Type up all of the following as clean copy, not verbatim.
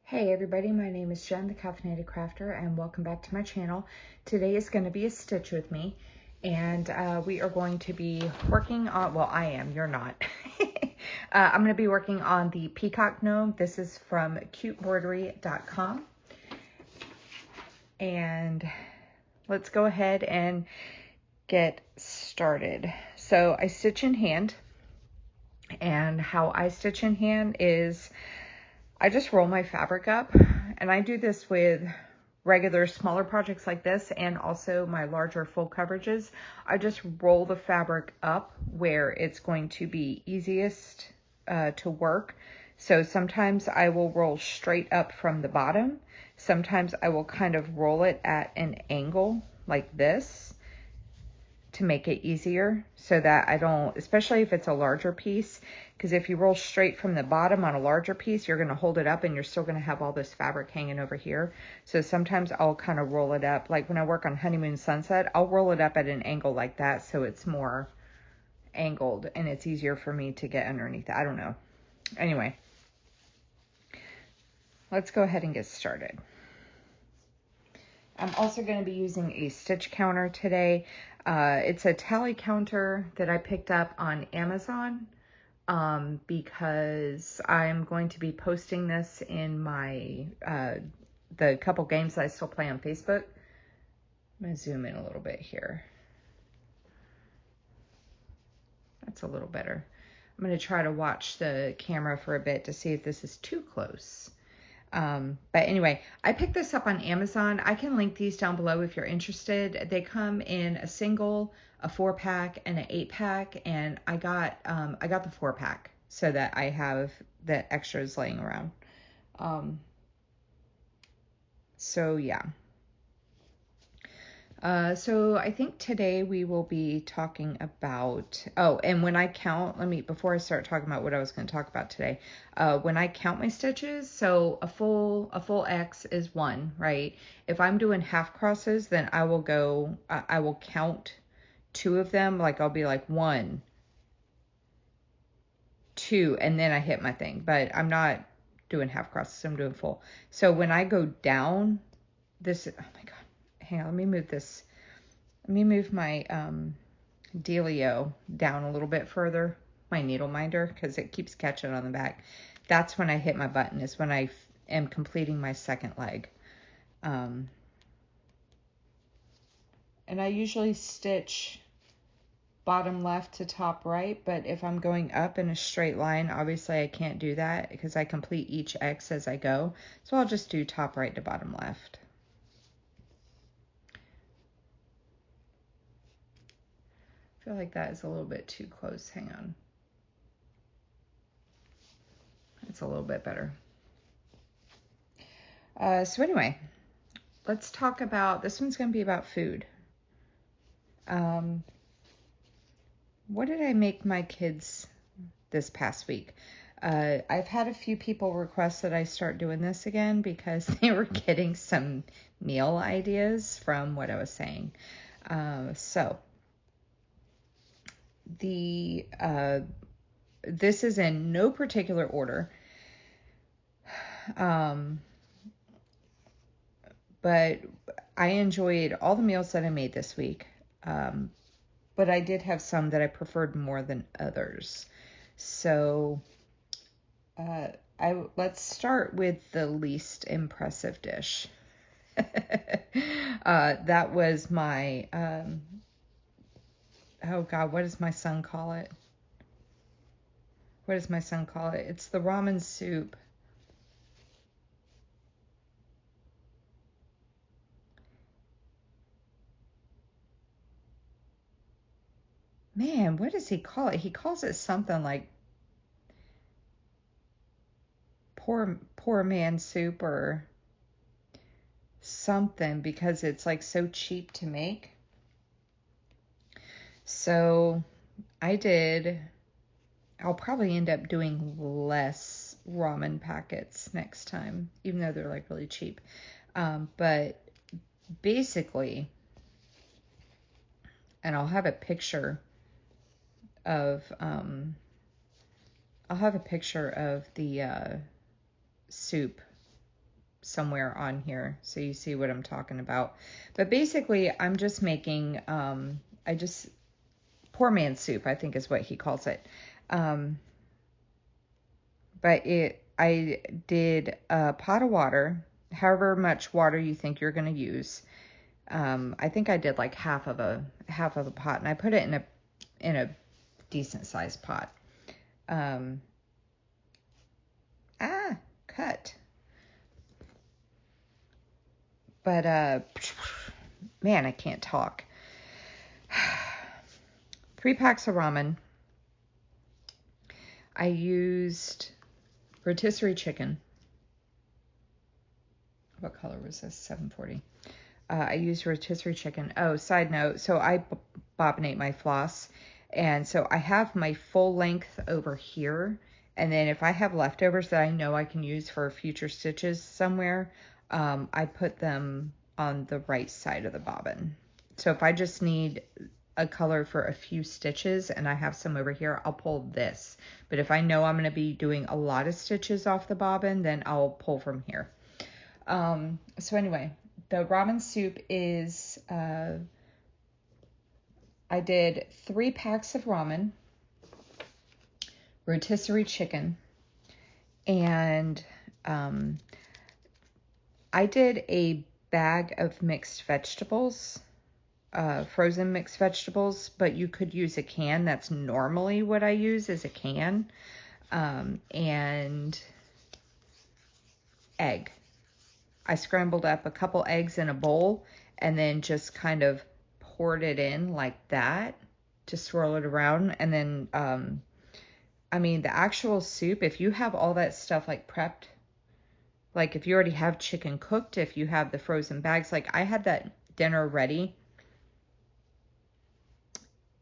Hey everybody, my name is Jen, the Caffeinated Crafter, and welcome back to my channel. Today is going to be a stitch with me, and we are going to be working on, well, I am, you're not. I'm going to be working on the Peacock Gnome. This is from cuteboardery.com. And let's go ahead and get started. So I stitch in hand, and how I stitch in hand is I just roll my fabric up, and I do this with regular smaller projects like this and also my larger full coverages. I just roll the fabric up where it's going to be easiest to work. So sometimes I will roll straight up from the bottom. Sometimes I will kind of roll it at an angle like this to make it easier so that I don't, especially if it's a larger piece, because if you roll straight from the bottom on a larger piece, you're going to hold it up and you're still going to have all this fabric hanging over here. So sometimes I'll kind of roll it up, like when I work on Honeymoon Sunset, I'll roll it up at an angle like that so it's more angled and it's easier for me to get underneath it. I don't know. Anyway, let's go ahead and get started. I'm also going to be using a stitch counter today. It's a tally counter that I picked up on Amazon because I'm going to be posting this in my the couple games that I still play on Facebook. I'm going to zoom in a little bit here. That's a little better. I'm going to try to watch the camera for a bit to see if this is too close. But anyway, I picked this up on Amazon. I can link these down below if you're interested. They come in a single, a 4-pack, and an 8-pack, and I got the 4-pack so that I have the extras laying around. So yeah. So I think today we will be talking about, oh, and when I count, before I start talking about what I was going to talk about today, when I count my stitches, so a full X is 1, right? If I'm doing half crosses, then I will count 2 of them, like I'll be like 1, 2, and then I hit my thing, but I'm not doing half crosses, I'm doing full. So when I go down, this, oh my God. Hang on, let me move this. Let me move my dealio down a little bit further, my needle minder, because it keeps catching on the back. That's when I hit my button, is when I am completing my second leg. And I usually stitch bottom left to top right, but if I'm going up in a straight line, obviously I can't do that because I complete each X as I go. So I'll just do top right to bottom left. I feel like that is a little bit too close. Hang on. It's a little bit better. So anyway, let's talk about, this one's going to be about food. What did I make my kids this past week? I've had a few people request that I start doing this again because they were getting some meal ideas from what I was saying. So this is in no particular order. But I enjoyed all the meals that I made this week. But I did have some that I preferred more than others. So let's start with the least impressive dish. That was my, oh God, what does my son call it? What does my son call it? It's the ramen soup. Man, what does he call it? He calls it something like poor man soup or something because it's like so cheap to make. So I'll probably end up doing less ramen packets next time, even though they're like really cheap. But basically, and I'll have a picture of the soup somewhere on here so you see what I'm talking about. But basically, I'm just making, poor man's soup, I think is what he calls it. But I did a pot of water, however much water you think you're going to use. I think I did like half of a pot, and I put it in a decent sized pot. Cut. But man, I can't talk. 3 packs of ramen. I used rotisserie chicken. What color was this? 740. I used rotisserie chicken. Oh, side note. So I bobinate my floss. And so I have my full length over here. And then if I have leftovers that I know I can use for future stitches somewhere, I put them on the right side of the bobbin. So if I just need a color for a few stitches and I have some over here, I'll pull this. But if I know I'm going to be doing a lot of stitches off the bobbin, then I'll pull from here. So anyway, the ramen soup is, I did 3 packs of ramen, rotisserie chicken, and I did a bag of mixed vegetables, frozen mixed vegetables, but you could use a can. That's normally what I use, is a can, and egg. I scrambled up a couple eggs in a bowl and then just kind of poured it in like that to swirl it around. And then, I mean, the actual soup, if you have all that stuff like prepped, like if you already have chicken cooked, if you have the frozen bags, like I had that dinner ready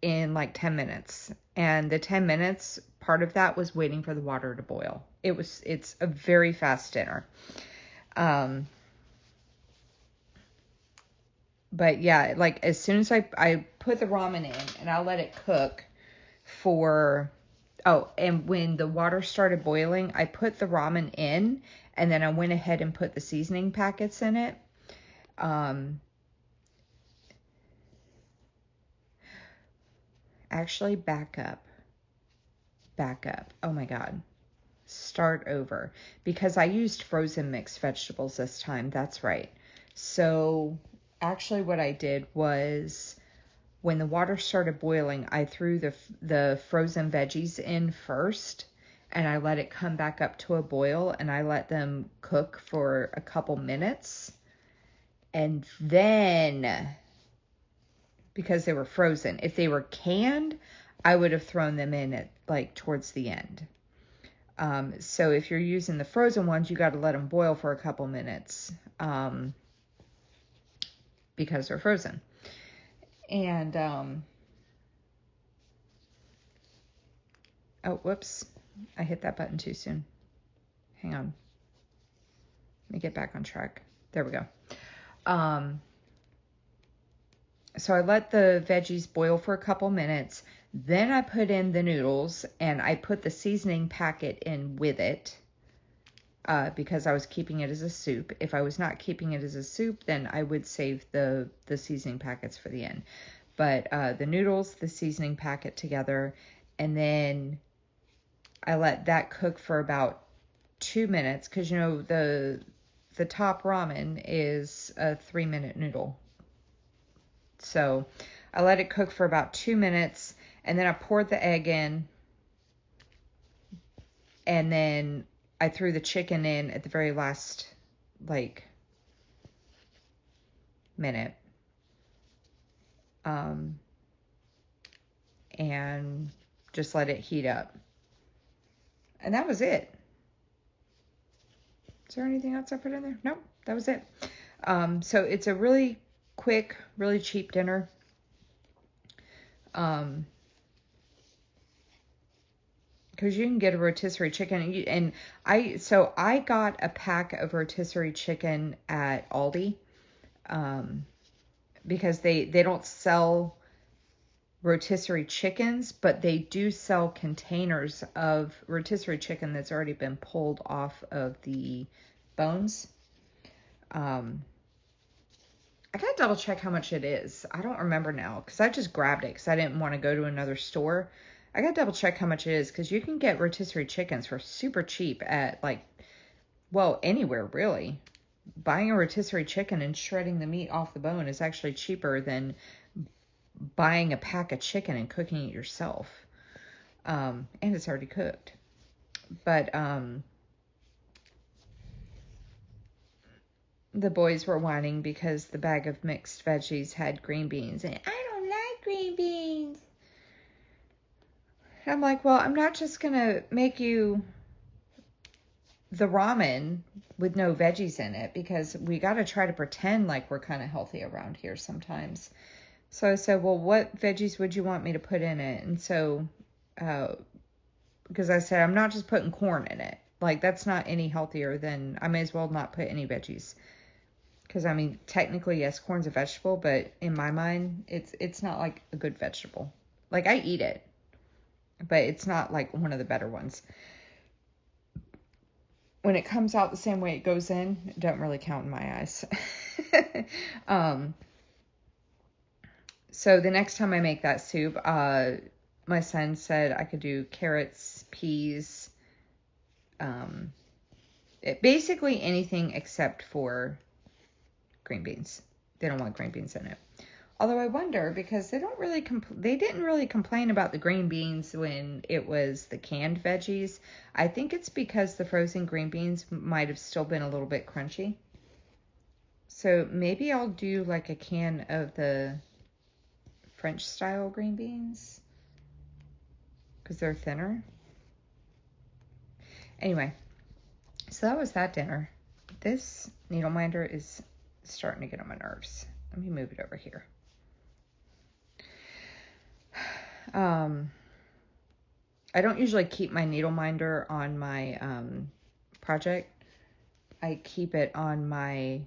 in like 10 minutes. And the 10 minutes, part of that was waiting for the water to boil. It's a very fast dinner. But yeah, like as soon as I put the ramen in and I'll let it cook for, and when the water started boiling, I put the ramen in and then I went ahead and put the seasoning packets in it. Actually, back up. Oh my God. Start over. Because I used frozen mixed vegetables this time. That's right. So actually what I did was when the water started boiling, I threw the frozen veggies in first and I let it come back up to a boil and I let them cook for a couple minutes. And then, because they were frozen, if they were canned, I would have thrown them in at like towards the end. So if you're using the frozen ones, you got to let them boil for a couple minutes. Because they're frozen. And, oh, whoops. I hit that button too soon. Hang on. Let me get back on track. There we go. So I let the veggies boil for a couple minutes. Then I put in the noodles and I put the seasoning packet in with it. Because I was keeping it as a soup. If I was not keeping it as a soup, then I would save the seasoning packets for the end. But the noodles, the seasoning packet together, and then I let that cook for about 2 minutes. Because, you know, the top ramen is a 3-minute noodle. So I let it cook for about 2 minutes, and then I poured the egg in, and then I threw the chicken in at the very last, like, minute. And just let it heat up. And that was it. Is there anything else I put in there? Nope, that was it. So it's a really quick, really cheap dinner. Because you can get a rotisserie chicken, and I got a pack of rotisserie chicken at Aldi, because they don't sell rotisserie chickens, but they do sell containers of rotisserie chicken that's already been pulled off of the bones. I gotta double check how much it is. I don't remember now because I just grabbed it because I didn't want to go to another store. I gotta double check how much it is because you can get rotisserie chickens for super cheap at like, well, anywhere really. Buying a rotisserie chicken and shredding the meat off the bone is actually cheaper than buying a pack of chicken and cooking it yourself. And it's already cooked. But the boys were whining because the bag of mixed veggies had green beans. And I don't like green beans. And I'm like, well, I'm not just going to make you the ramen with no veggies in it because we got to try to pretend like we're kind of healthy around here sometimes. So I said, well, what veggies would you want me to put in it? And so, because I said, I'm not just putting corn in it. Like, that's not any healthier than, I may as well not put any veggies. Because, I mean, technically, yes, corn's a vegetable, but in my mind, it's not like a good vegetable. Like, I eat it, but it's not like one of the better ones. When it comes out the same way it goes in, it doesn't really count in my eyes. So the next time I make that soup, my son said I could do carrots, peas, basically anything except for green beans. They don't want green beans in it. Although I wonder because they didn't really complain about the green beans when it was the canned veggies. I think it's because the frozen green beans might have still been a little bit crunchy. So maybe I'll do like a can of the French style green beans because they're thinner. Anyway, so that was that dinner. This needle minder is starting to get on my nerves. Let me move it over here. I don't usually keep my needle minder on my project. I keep it on my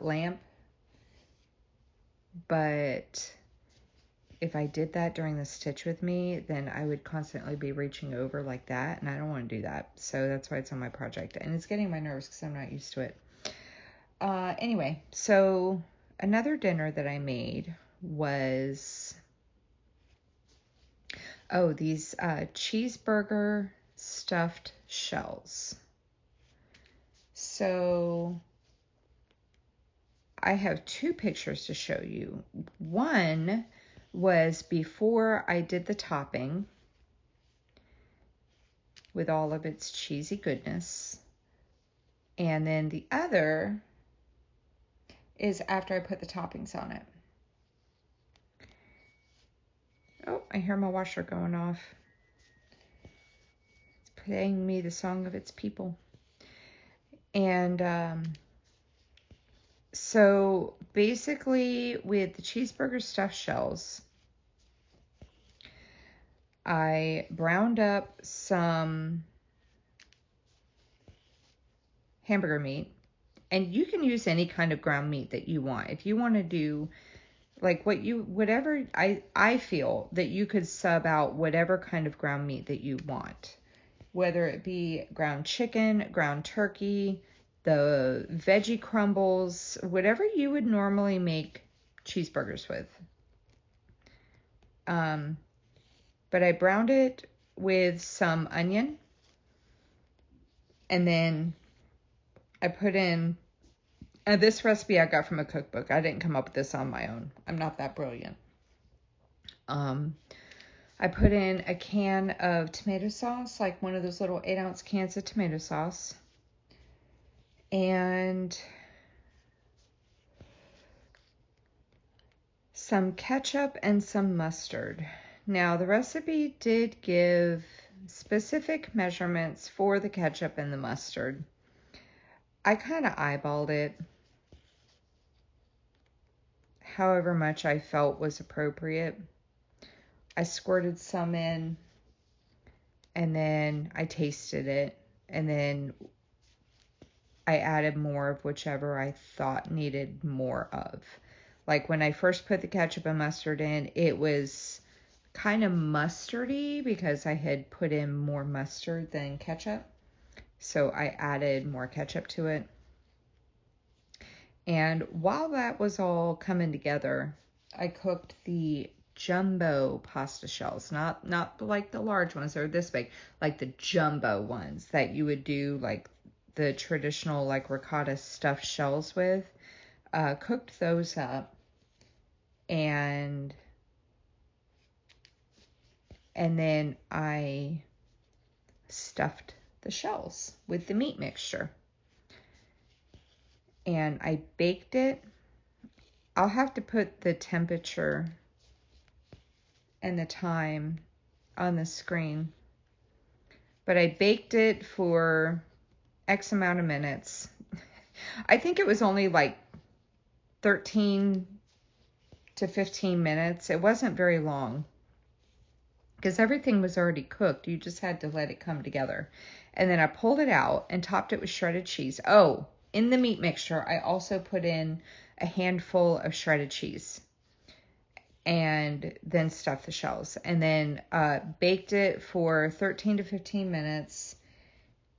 lamp. But if I did that during the stitch with me, then I would constantly be reaching over like that, and I don't want to do that. So that's why it's on my project, and it's getting my nerves because I'm not used to it. Anyway, so another dinner that I made was, these cheeseburger stuffed shells. So I have two pictures to show you. One was before I did the topping with all of its cheesy goodness. And then the other is after I put the toppings on it. Oh, I hear my washer going off. It's playing me the song of its people. And so basically with the cheeseburger stuffed shells, I browned up some hamburger meat, and you can use any kind of ground meat that you want. If you want to do like whatever, I feel that you could sub out whatever kind of ground meat that you want, whether it be ground chicken, ground turkey, the veggie crumbles, whatever you would normally make cheeseburgers with. But I browned it with some onion, and then I put in, this recipe I got from a cookbook. I didn't come up with this on my own. I'm not that brilliant. I put in a can of tomato sauce, like one of those little 8-ounce cans of tomato sauce. And some ketchup and some mustard. Now, the recipe did give specific measurements for the ketchup and the mustard. I kind of eyeballed it, however much I felt was appropriate. I squirted some in, and then I tasted it, and then I added more of whichever I thought needed more of. Like when I first put the ketchup and mustard in, it was kind of mustardy because I had put in more mustard than ketchup. So I added more ketchup to it. And while that was all coming together, I cooked the jumbo pasta shells, not like the large ones that are this big, like the jumbo ones that you would do like the traditional like ricotta stuffed shells with. Cooked those up, and then I stuffed the shells with the meat mixture. And I baked it. I'll have to put the temperature and the time on the screen. But I baked it for X amount of minutes. I think it was only like 13 to 15 minutes. It wasn't very long because everything was already cooked. You just had to let it come together. And then I pulled it out and topped it with shredded cheese. Oh, in the meat mixture, I also put in a handful of shredded cheese and then stuffed the shells. And then baked it for 13 to 15 minutes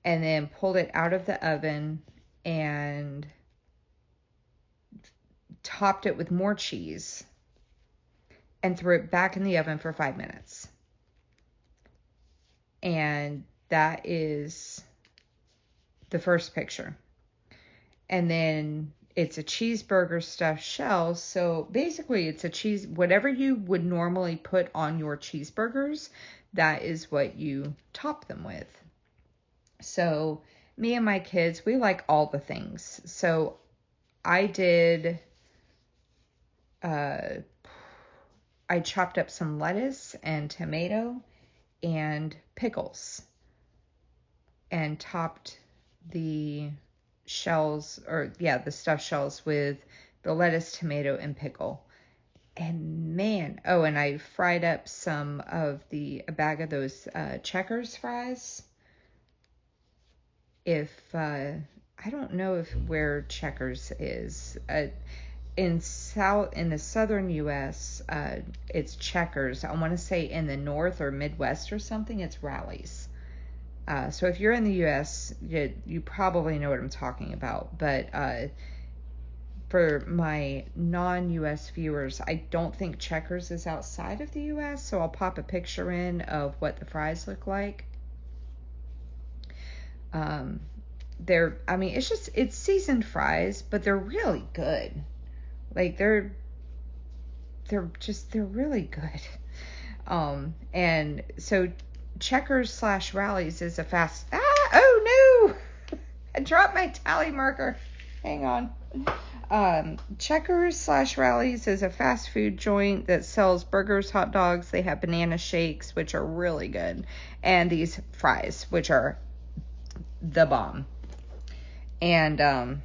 and then pulled it out of the oven and topped it with more cheese and threw it back in the oven for 5 minutes. And that is the first picture. And then it's a cheeseburger stuffed shell. So basically it's a cheese, whatever you would normally put on your cheeseburgers, that is what you top them with. So me and my kids, we like all the things. So I did, I chopped up some lettuce and tomato and pickles and topped the shells, or yeah, the stuffed shells with the lettuce, tomato, and pickle. And man, oh, and I fried up some of a bag of those Checkers fries. If I don't know where Checkers is. In the southern U.S., it's Checkers. I want to say in the north or Midwest or something, it's Rally's. So if you're in the U.S., you probably know what I'm talking about. But for my non-U.S. viewers, I don't think Checkers is outside of the U.S., so I'll pop a picture in of what the fries look like. It's seasoned fries, but they're really good. Like they're really good. And so Checkers / Rally's is a fast, oh no, I dropped my tally marker. Hang on. Checkers / Rally's is a fast food joint that sells burgers, hot dogs. They have banana shakes, which are really good. And these fries, which are the bomb. And, hang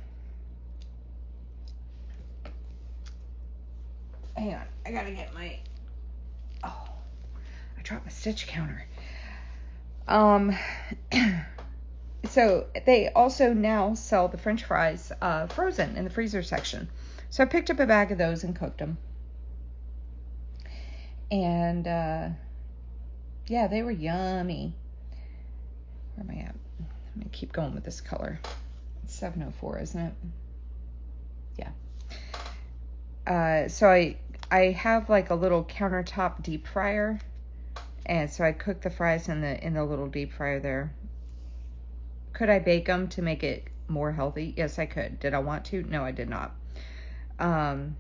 on, I gotta get I dropped my stitch counter. So they also now sell the French fries frozen in the freezer section. So I picked up a bag of those and cooked them. And yeah, they were yummy. Where am I at? I'm gonna keep going with this color. It's 704, isn't it? Yeah. So I have like a little countertop deep fryer, and so I cooked the fries in the little deep fryer there. Could I bake them to make it more healthy? Yes, I could. Did I want to? No, I did not. But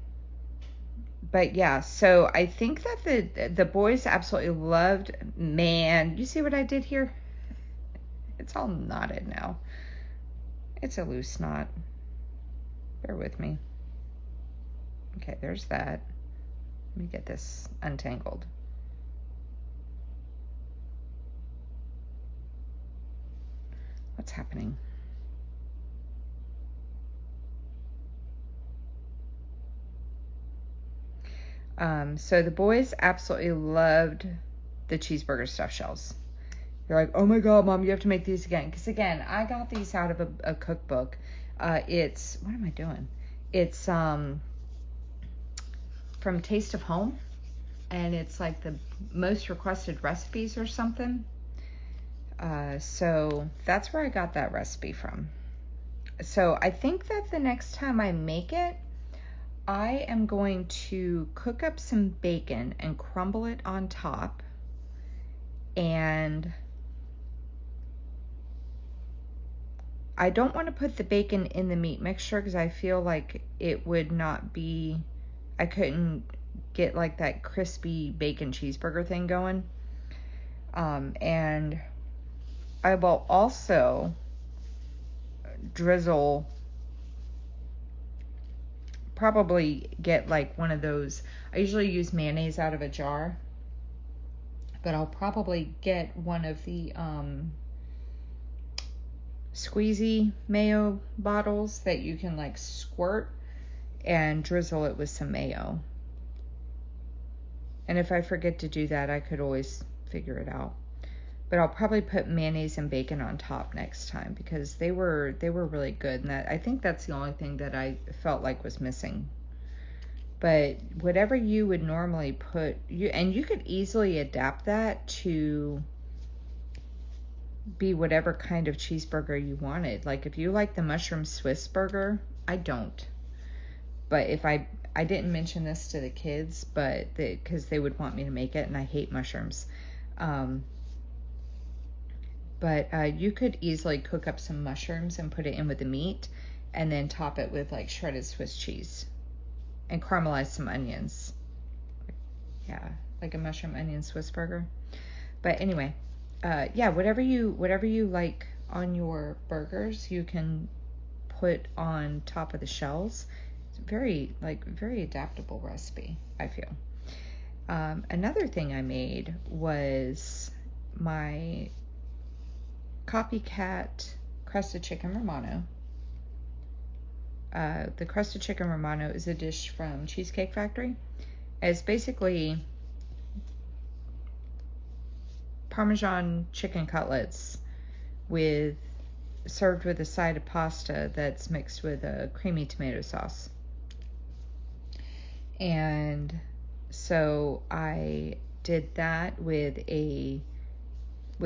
yeah, so I think that the boys absolutely loved. Man, you see what I did here? It's all knotted now. It's a loose knot. Bear with me. Okay, there's that. Let me get this untangled. What's happening? So the boys absolutely loved the cheeseburger stuffed shells. They're like, oh my God, Mom, you have to make these again. Because again, I got these out of a cookbook. What am I doing? It's from Taste of Home. And it's like the most requested recipes or something. So that's where I got that recipe from. So I think that the next time I make it, I am going to cook up some bacon and crumble it on top, and I don't want to put the bacon in the meat mixture because I feel like it would not be, I couldn't get like that crispy bacon cheeseburger thing going. And I will also drizzle, probably get like one of those, I usually use mayonnaise out of a jar, but I'll probably get one of the squeezy mayo bottles that you can like squirt and drizzle it with some mayo. And if I forget to do that, I could always figure it out. But I'll probably put mayonnaise and bacon on top next time because they were really good. And I think that's the only thing that I felt like was missing. But whatever you would normally put, you could easily adapt that to be whatever kind of cheeseburger you wanted. Like if you like the mushroom Swiss burger, I don't. But if I didn't mention this to the kids, but because they would want me to make it, and I hate mushrooms. But you could easily cook up some mushrooms and put it in with the meat, and then top it with like shredded Swiss cheese and caramelize some onions. Yeah, like a mushroom onion Swiss burger. But anyway, yeah, whatever you like on your burgers, you can put on top of the shells. It's very adaptable recipe, I feel. Another thing I made was my copycat crusted chicken Romano. The crusted chicken Romano is a dish from Cheesecake Factory. It's basically Parmesan chicken cutlets served with a side of pasta that's mixed with a creamy tomato sauce. And so I did that with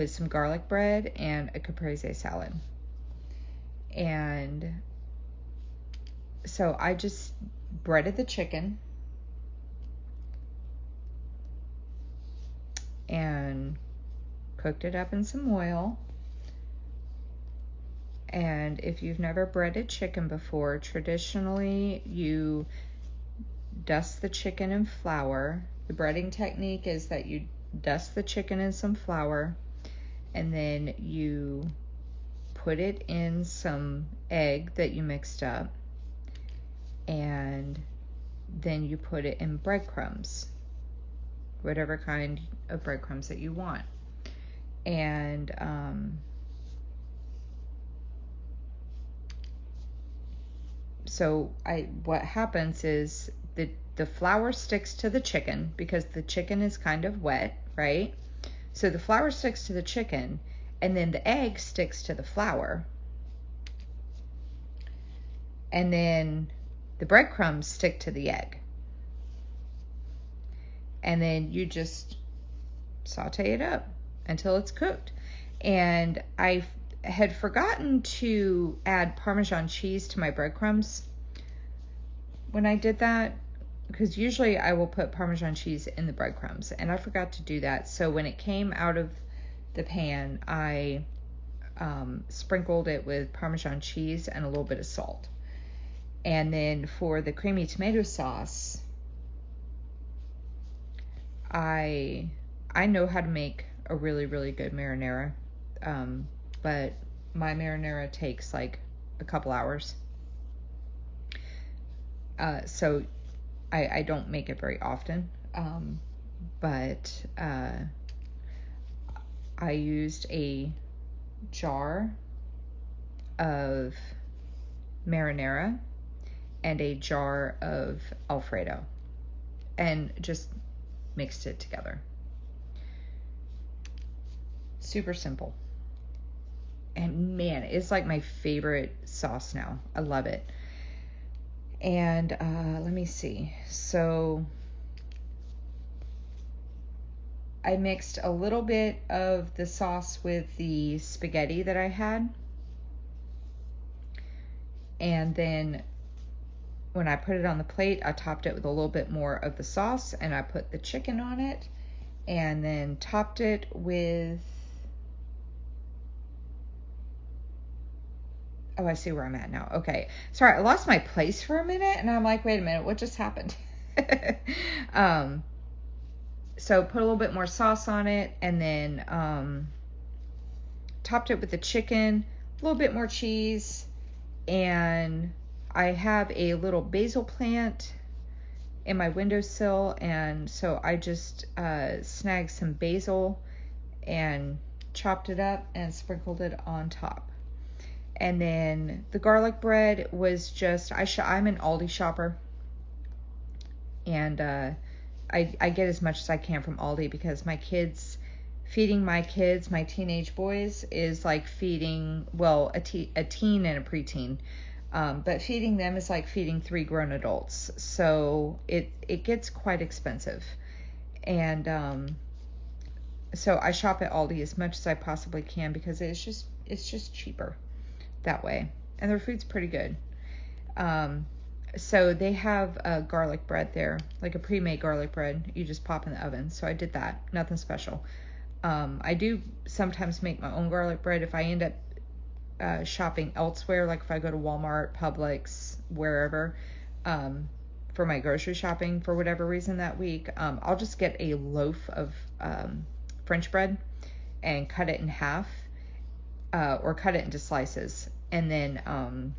some garlic bread and a Caprese salad. And so I just breaded the chicken and cooked it up in some oil. And if you've never breaded chicken before, traditionally you dust the chicken in flour. The breading technique is that you dust the chicken in some flour, and then you put it in some egg that you mixed up, and then you put it in breadcrumbs, whatever kind of breadcrumbs that you want. And so what happens is the flour sticks to the chicken because the chicken is kind of wet, right? So the flour sticks to the chicken, and then the egg sticks to the flour. And then the breadcrumbs stick to the egg. And then you just saute it up until it's cooked. And I had forgotten to add Parmesan cheese to my breadcrumbs when I did that, because usually I will put Parmesan cheese in the breadcrumbs, and I forgot to do that. So when it came out of the pan, I sprinkled it with Parmesan cheese and a little bit of salt. And then for the creamy tomato sauce, I know how to make a really, really good marinara, but my marinara takes like a couple hours. So I don't make it very often, but I used a jar of marinara and a jar of Alfredo and just mixed it together. Super simple. And man, it's like my favorite sauce now. I love it. And let me see. So I mixed a little bit of the sauce with the spaghetti that I had. And then when I put it on the plate, I topped it with a little bit more of the sauce, and I put the chicken on it, and then topped it with, oh, I see where I'm at now. Okay. Sorry, I lost my place for a minute, and I'm like, wait a minute, what just happened? So put a little bit more sauce on it, and then topped it with the chicken, a little bit more cheese, and I have a little basil plant in my windowsill, and so I just snagged some basil and chopped it up and sprinkled it on top. And then the garlic bread was just, I'm an Aldi shopper, and I get as much as I can from Aldi, because feeding my kids, my teenage boys, is like feeding, well, a teen and a preteen. But feeding them is like feeding 3 grown adults. So it gets quite expensive. And so I shop at Aldi as much as I possibly can, because it's just cheaper that way. And their food's pretty good. So they have a garlic bread there, like a pre-made garlic bread. You just pop in the oven. So I did that. Nothing special. I do sometimes make my own garlic bread if I end up shopping elsewhere, like if I go to Walmart, Publix, wherever, for my grocery shopping for whatever reason that week. I'll just get a loaf of French bread and cut it in half, or cut it into slices, and then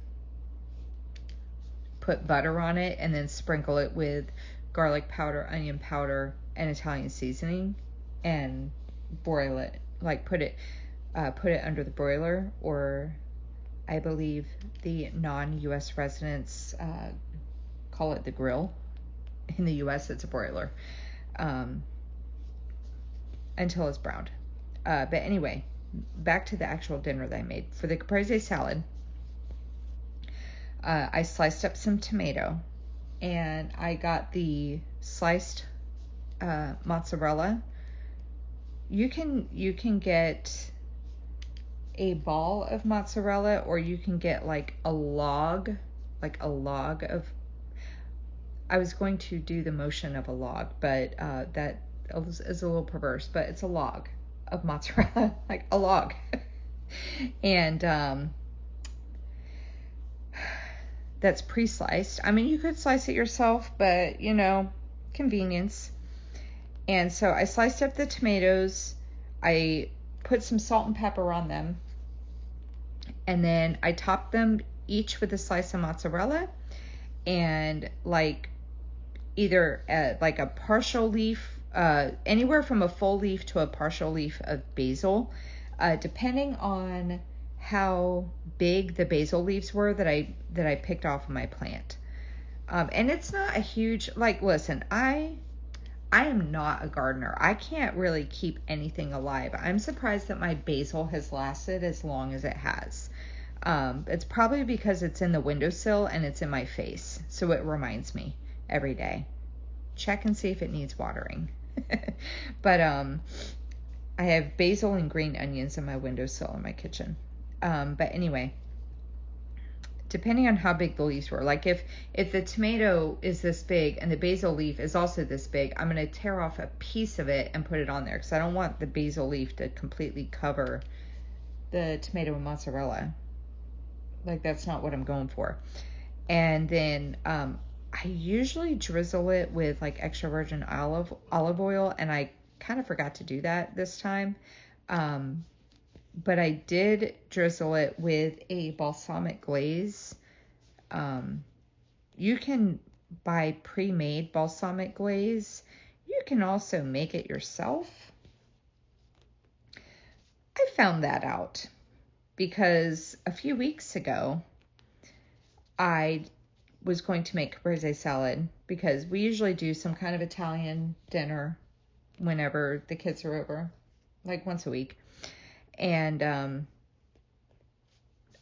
put butter on it, and then sprinkle it with garlic powder, onion powder, and Italian seasoning, and broil it. Like put it under the broiler, or I believe the non-US residents call it the grill. In the US, it's a broiler, until it's browned. But anyway, back to the actual dinner that I made. For the caprese salad, I sliced up some tomato, and I got the sliced mozzarella. You can get a ball of mozzarella, or you can get like a log of, I was going to do the motion of a log, but that is a little perverse, but it's a log of mozzarella, like a log. And that's pre-sliced. I mean, you could slice it yourself, but convenience. And so I sliced up the tomatoes, I put some salt and pepper on them, and then I topped them each with a slice of mozzarella, and like either like a partial leaf, anywhere from a full leaf to a partial leaf of basil, depending on how big the basil leaves were that I picked off of my plant. And it's not a huge, like, listen, I am not a gardener. I can't really keep anything alive. I'm surprised that my basil has lasted as long as it has. It's probably because it's in the windowsill and it's in my face, so it reminds me every day. Check and see if it needs watering. But I have basil and green onions in my windowsill in my kitchen. But anyway, depending on how big the leaves were, like if the tomato is this big and the basil leaf is also this big, I'm going to tear off a piece of it and put it on there, because I don't want the basil leaf to completely cover the tomato and mozzarella. Like, that's not what I'm going for. And then I usually drizzle it with like extra virgin olive oil, and I kind of forgot to do that this time. But I did drizzle it with a balsamic glaze. You can buy pre-made balsamic glaze. You can also make it yourself. I found that out because a few weeks ago, I was going to make caprese salad, because we usually do some kind of Italian dinner whenever the kids are over, like once a week. And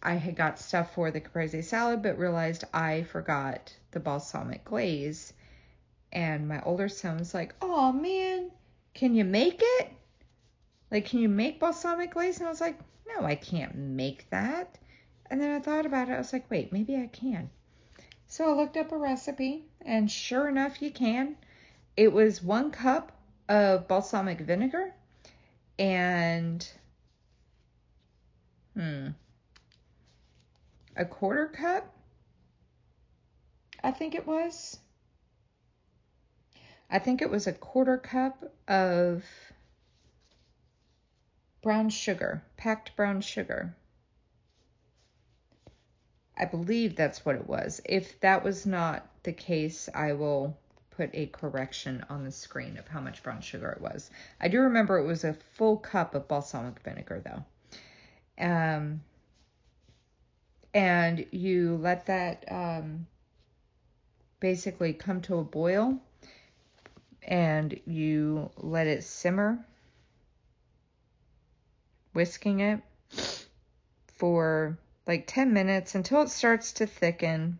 I had got stuff for the caprese salad, but realized I forgot the balsamic glaze. And my older son was like, "Oh man, can you make it? Like, can you make balsamic glaze?" And I was like, "No, I can't make that." And then I thought about it. I was like, wait, maybe I can. So I looked up a recipe, and sure enough, you can. It was 1 cup of balsamic vinegar and a 1/4 cup, I think it was. I think it was a 1/4 cup of brown sugar, packed brown sugar. I believe that's what it was. If that was not the case, I will put a correction on the screen of how much brown sugar it was. I do remember it was a full cup of balsamic vinegar though. And you let that basically come to a boil, and you let it simmer, whisking it for like 10 minutes until it starts to thicken.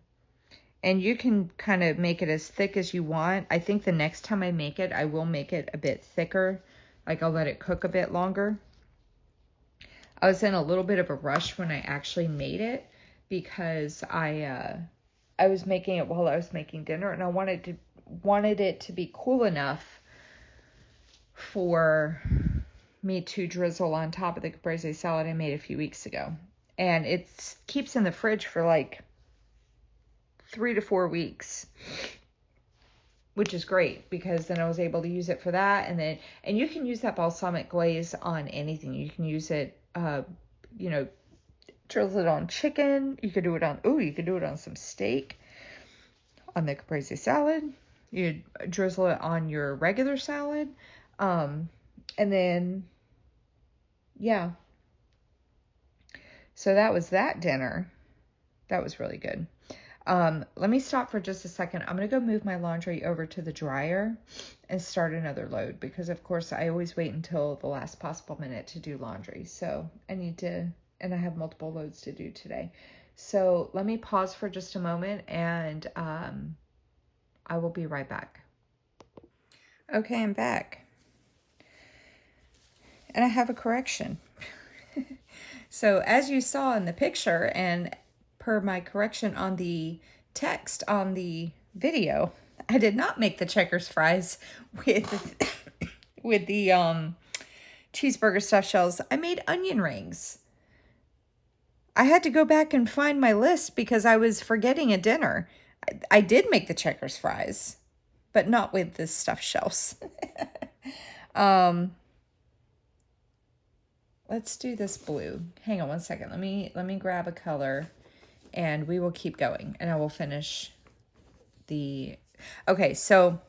And you can kind of make it as thick as you want. I think the next time I make it, I will make it a bit thicker. Like I'll let it cook a bit longer. I was in a little bit of a rush when I actually made it because I was making it while I was making dinner, and I wanted it to be cool enough for me to drizzle on top of the caprese salad I made a few weeks ago. And it keeps in the fridge for like 3 to 4 weeks, which is great because then I was able to use it for that. And you can use that balsamic glaze on anything. You can use it, drizzle it on chicken. You could do it on some steak, on the caprese salad. You drizzle it on your regular salad. And then, yeah. So that was that dinner. That was really good. Let me stop for just a second. I'm going to go move my laundry over to the dryer and start another load because, of course, I always wait until the last possible minute to do laundry. So I need to, and I have multiple loads to do today. So let me pause for just a moment, and I will be right back. Okay, I'm back. And I have a correction. So as you saw in the picture, and per my correction on the text on the video, I did not make the checkers fries with with the cheeseburger stuffed shells. I made onion rings. I had to go back and find my list because I was forgetting a dinner. I did make the checkers fries, but not with the stuffed shells. Let's do this blue. Hang on one second. Let me grab a color, and we will keep going, and I will finish the... Okay, so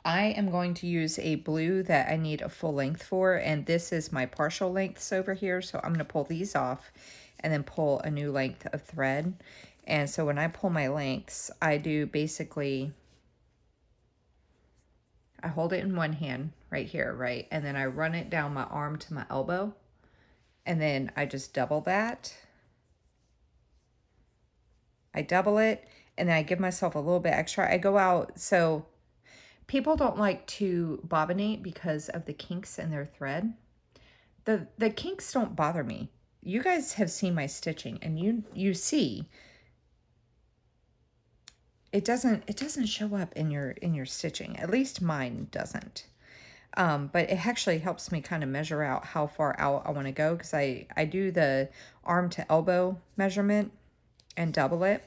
I am going to use a blue that I need a full length for, and this is my partial lengths over here, so I'm going to pull these off and then pull a new length of thread. And so when I pull my lengths, I do basically... I hold it in one hand right here, right? And then I run it down my arm to my elbow. And then I just double that. I double it, and then I give myself a little bit extra. I go out, so people don't like to bobinate because of the kinks in their thread. The kinks don't bother me. You guys have seen my stitching, and you see it doesn't show up in your stitching. At least mine doesn't. But it actually helps me kind of measure out how far out I want to go, because I do the arm to elbow measurement and double it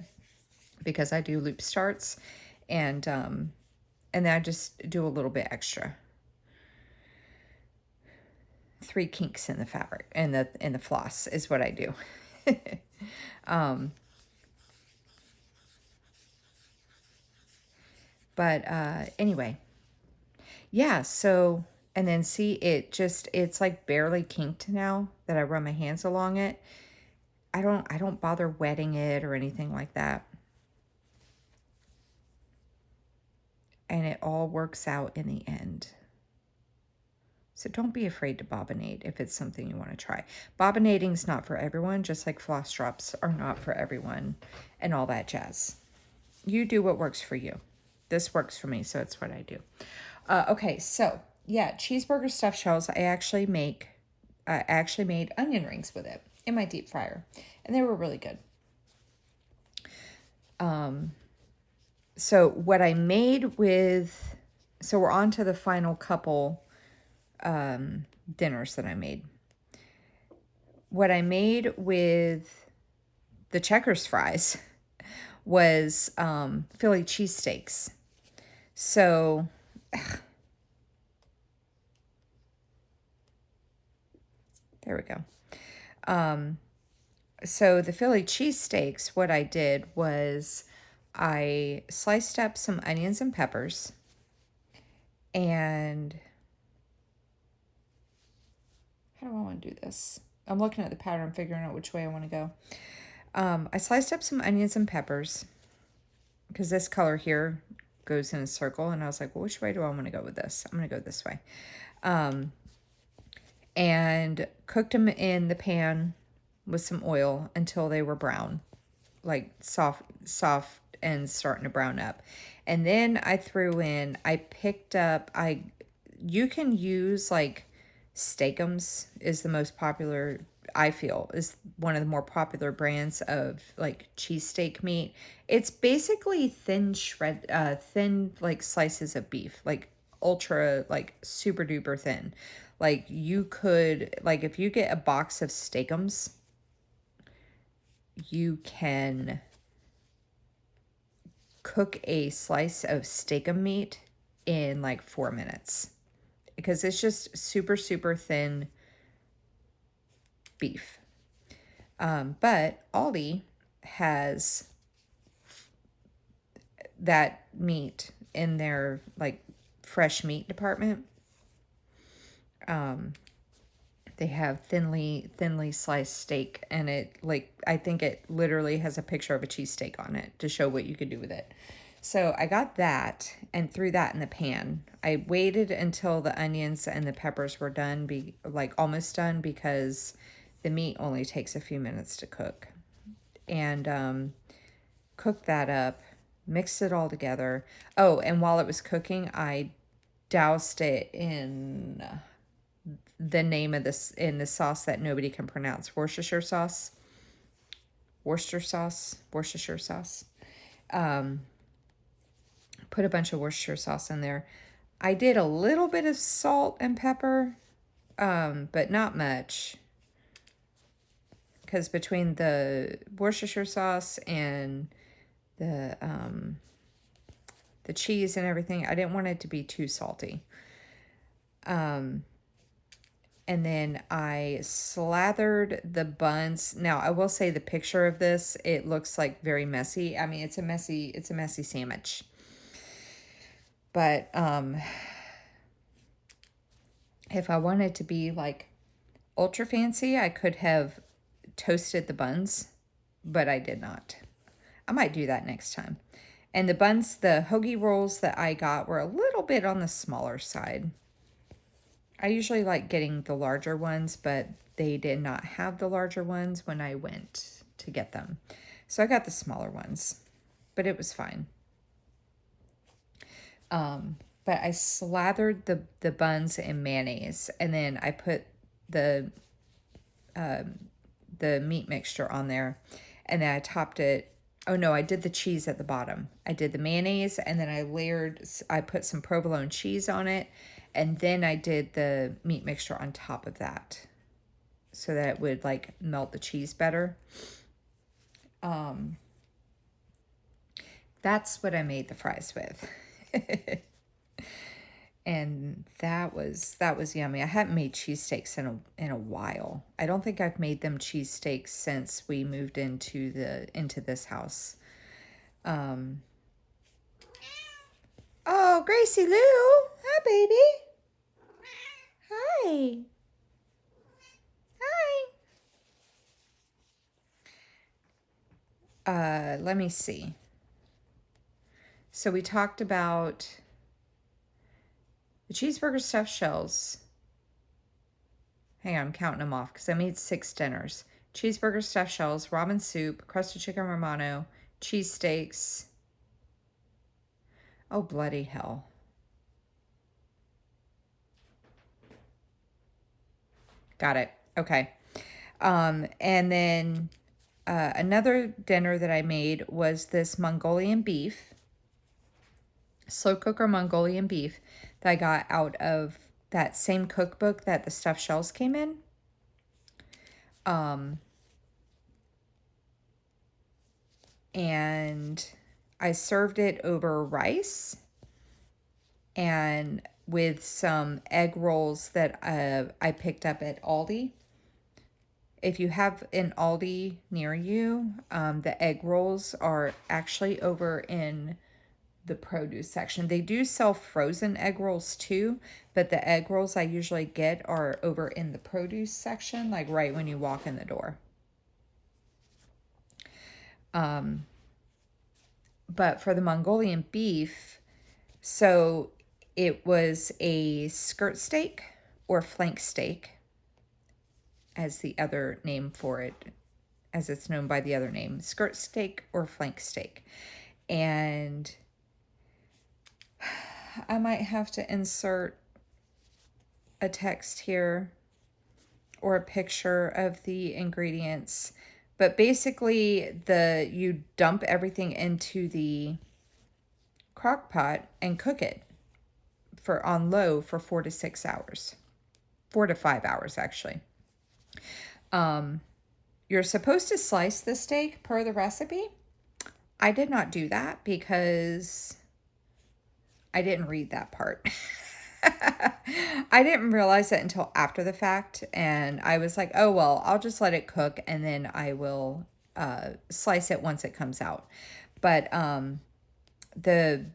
because I do loop starts, and then I just do a little bit extra. 3 kinks in the fabric, in the floss is what I do. But anyway, yeah, so, and then see, it's like barely kinked now that I run my hands along it. I don't bother wetting it or anything like that. And it all works out in the end. So don't be afraid to bobinate if it's something you want to try. Bobinating is not for everyone, just like floss drops are not for everyone and all that jazz. You do what works for you. This works for me, so it's what I do. Okay, so yeah, cheeseburger stuffed shells. I actually made onion rings with it. in my deep fryer, and they were really good. So what I made with, so we're on to the final couple dinners that I made. What I made with the Checkers fries was Philly cheesesteaks. So there we go. So the Philly cheesesteaks, what I did was I sliced up some onions and peppers, and how do I want to do this? I'm looking at the pattern, figuring out which way I want to go. I sliced up some onions and peppers because this color here goes in a circle, and I was like, well, which way do I want to go with this? I'm going to go this way. And cooked them in the pan with some oil until they were brown, like soft and starting to brown up. And then I threw in, I picked up, you can use like Steakums is the most popular, I feel, is one of the more popular brands of like cheesesteak meat. It's basically thin like slices of beef, like ultra, like super duper thin. Like you could, like if you get a box of Steakums, you can cook a slice of steakum meat in like 4 minutes because it's just super, super thin beef. But Aldi has that meat in their like fresh meat department. They have thinly sliced steak, and it, like, I think it literally has a picture of a cheesesteak on it to show what you could do with it. So I got that and threw that in the pan. I waited until the onions and the peppers were done, like almost done, because the meat only takes a few minutes to cook. And cooked that up, mixed it all together. Oh, and while it was cooking, I doused it in the name of this, in the sauce that nobody can pronounce, Worcestershire sauce. Put a bunch of Worcestershire sauce in there. I did a little bit of salt and pepper, but not much, because between the Worcestershire sauce and the cheese and everything, I didn't want it to be too salty. And then I slathered the buns. Now, I will say the picture of this, it looks like very messy. I mean, it's a messy sandwich. But if I wanted to be like ultra fancy, I could have toasted the buns, but I did not. I might do that next time. And the buns, the hoagie rolls that I got were a little bit on the smaller side. I usually like getting the larger ones, but they did not have the larger ones when I went to get them. So I got the smaller ones, but it was fine. But I slathered the buns in mayonnaise, and then I put the meat mixture on there, and then I topped it. Oh no, I did the cheese at the bottom. I did the mayonnaise, and then I put some provolone cheese on it, and then I did the meat mixture on top of that so that it would like melt the cheese better. That's what I made the fries with. And that was yummy. I haven't made cheesesteaks in a while. I don't think I've made them cheesesteaks since we moved into this house. Oh, Gracie Lou. Hi, baby. Hi. Hi. Let me see. So we talked about the cheeseburger stuffed shells. Hang on, I'm counting them off because I made 6 dinners. Cheeseburger stuffed shells, ramen soup, crusted chicken Romano, cheesesteaks. Oh, bloody hell. Got it. Okay. And then another dinner that I made was this Mongolian beef, slow cooker Mongolian beef that I got out of that same cookbook that the stuffed shells came in. And I served it over rice and with some egg rolls that I picked up at Aldi. If you have an Aldi near you, the egg rolls are actually over in the produce section. They do sell frozen egg rolls too, but the egg rolls I usually get are over in the produce section, like right when you walk in the door. But for the Mongolian beef, so it was a skirt steak or flank steak, as the other name for it, as it's known by the other name, skirt steak or flank steak. And I might have to insert a text here or a picture of the ingredients. But basically, you dump everything into the crock pot and cook it on low for 4 to 6 hours. 4 to 5 hours, actually. You're supposed to slice the steak per the recipe. I did not do that because I didn't read that part. I didn't realize it until after the fact, and I was like, oh, well, I'll just let it cook, and then I will slice it once it comes out. But the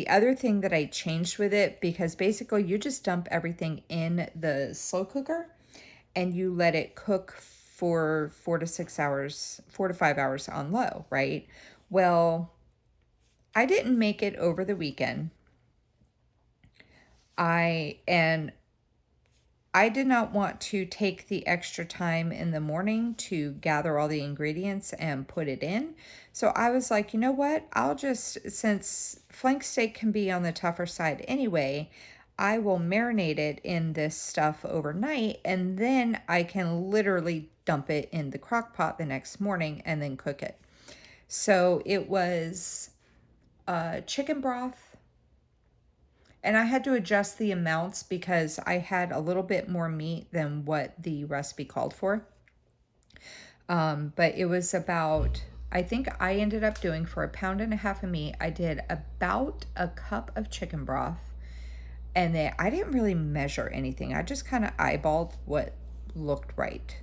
other thing that I changed with it, because basically you just dump everything in the slow cooker, and you let it cook for 4 to 6 hours, 4 to 5 hours on low, right? Well, I didn't make it over the weekend. I did not want to take the extra time in the morning to gather all the ingredients and put it in. So I was like, you know what? Since flank steak can be on the tougher side anyway, I will marinate it in this stuff overnight, and then I can literally dump it in the crock pot the next morning and then cook it. So it was chicken broth, and I had to adjust the amounts because I had a little bit more meat than what the recipe called for. But it was about, I think I ended up doing, for 1.5 pounds of meat, I did about a cup of chicken broth. And then I didn't really measure anything. I just kind of eyeballed what looked right.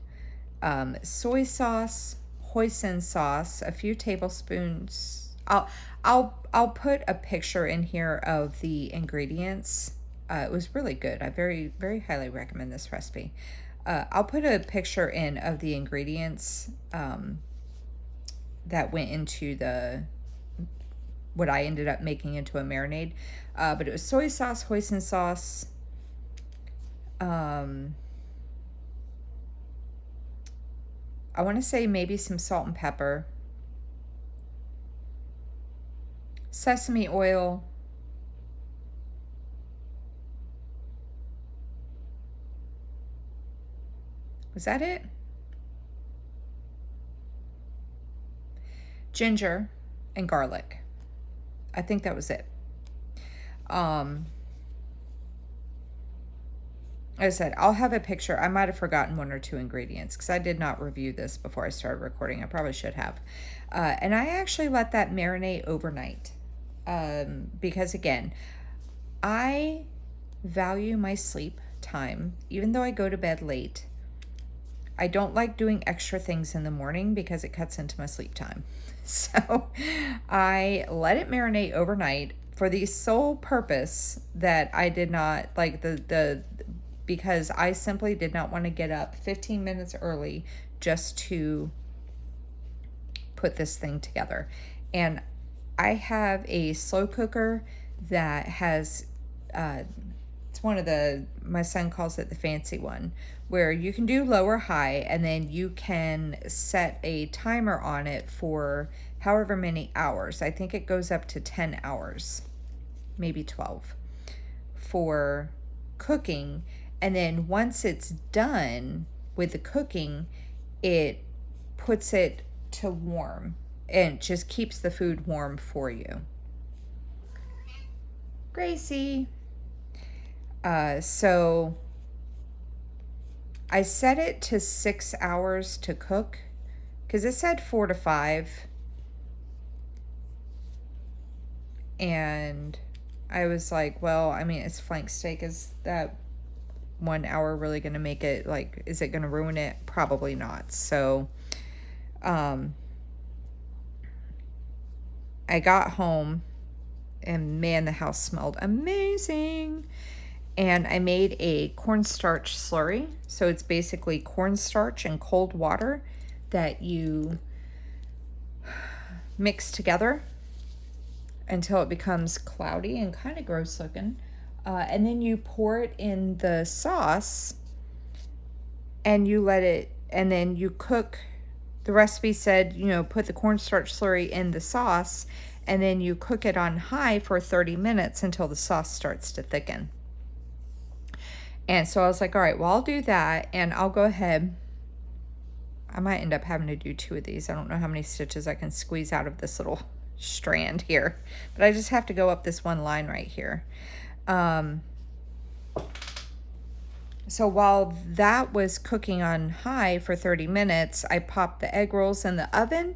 Soy sauce, hoisin sauce, a few tablespoons. I'll put a picture in here of the ingredients. It was really good. I very, very highly recommend this recipe. I'll put a picture in of the ingredients that went into what I ended up making into a marinade. But it was soy sauce, hoisin sauce, I want to say maybe some salt and pepper, sesame oil, was that it? Ginger and garlic. I think that was it. Like I said, I'll have a picture. I might have forgotten 1 or 2 ingredients because I did not review this before I started recording. I probably should have. And I actually let that marinate overnight because, again, I value my sleep time. Even though I go to bed late, I don't like doing extra things in the morning because it cuts into my sleep time. So I let it marinate overnight for the sole purpose that I did not like because I simply did not want to get up 15 minutes early just to put this thing together. And I have a slow cooker that has it's one of my son calls it the fancy one, where you can do low or high, and then you can set a timer on it for however many hours. I think it goes up to 10 hours, maybe 12, for cooking. And then once it's done, with the cooking, it puts it to warm and just keeps the food warm for you. Gracie. So I set it to 6 hours to cook because it said 4 to 5. And I was like, well, I mean, it's flank steak. Is that 1 hour really going to make it, like, is it going to ruin it? Probably not. So, I got home and man, the house smelled amazing. And I made a cornstarch slurry. So it's basically cornstarch and cold water that you mix together until it becomes cloudy and kind of gross looking. And then you pour it in the sauce and you let it, and then you cook. The recipe said, you know, put the cornstarch slurry in the sauce and then you cook it on high for 30 minutes until the sauce starts to thicken. And so I was like, all right, well, I'll do that and I'll go ahead. I might end up having to do 2 of these. I don't know how many stitches I can squeeze out of this little strand here, but I just have to go up this one line right here. So while that was cooking on high for 30 minutes, I popped the egg rolls in the oven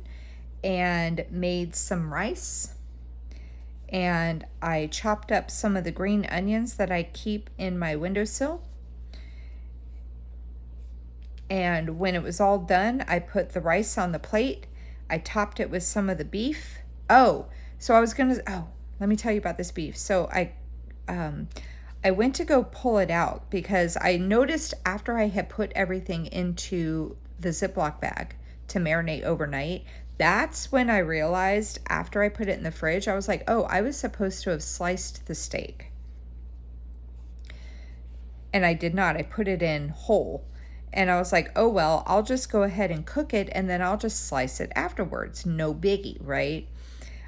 and made some rice. And I chopped up some of the green onions that I keep in my windowsill. And when it was all done, I put the rice on the plate. I topped it with some of the beef. Oh, so let me tell you about this beef. So I went to go pull it out because I noticed after I had put everything into the Ziploc bag to marinate overnight, that's when I realized after I put it in the fridge, I was like, oh, I was supposed to have sliced the steak. And I did not. I put it in whole. And I was like, oh, well, I'll just go ahead and cook it and then I'll just slice it afterwards. No biggie, right?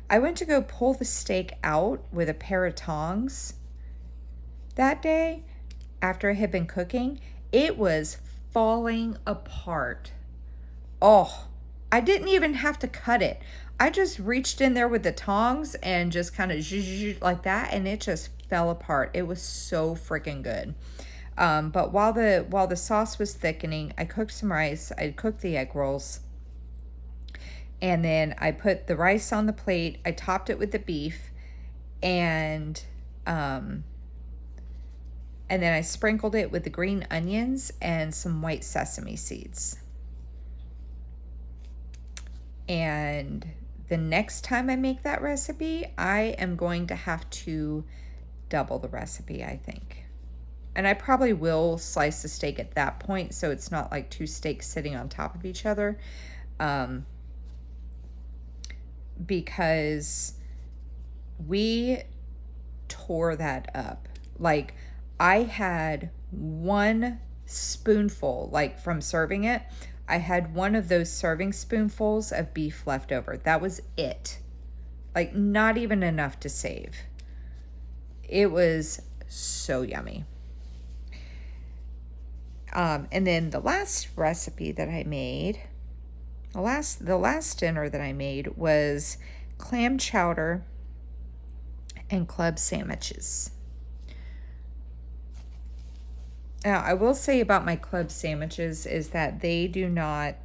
I went to go pull the steak out with a pair of tongs that day after I had been cooking. It was falling apart. Oh, I didn't even have to cut it. I just reached in there with the tongs and just kind of like that, and it just fell apart. It was so freaking good. But while the sauce was thickening, I cooked some rice. I cooked the egg rolls. And then I put the rice on the plate. I topped it with the beef. And then I sprinkled it with the green onions and some white sesame seeds. And the next time I make that recipe, I am going to have to double the recipe, I think. And I probably will slice the steak at that point so it's not like 2 steaks sitting on top of each other. Because we tore that up. Like, I had 1 spoonful, like from serving it, I had 1 of those serving spoonfuls of beef left over. That was it. Like, not even enough to save. It was so yummy. And then the last recipe that I made, the last dinner that I made was clam chowder and club sandwiches. Now, I will say about my club sandwiches is that they did not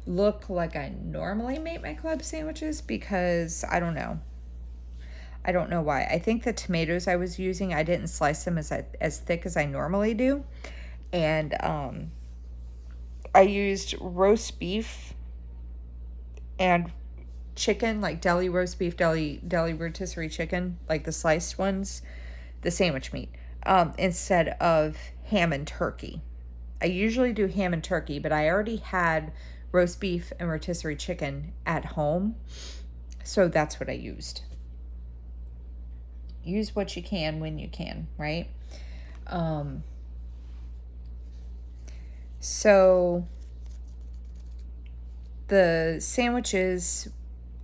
look like I normally make my club sandwiches because I don't know. I don't know why. I think the tomatoes I was using, I didn't slice them as thick as I normally do. And I used roast beef and chicken, like deli roast beef, deli rotisserie chicken, like the sliced ones, the sandwich meat, instead of ham and turkey. I usually do ham and turkey, but I already had roast beef and rotisserie chicken at home, so that's what I used. Use what you can when you can, right? So the sandwiches,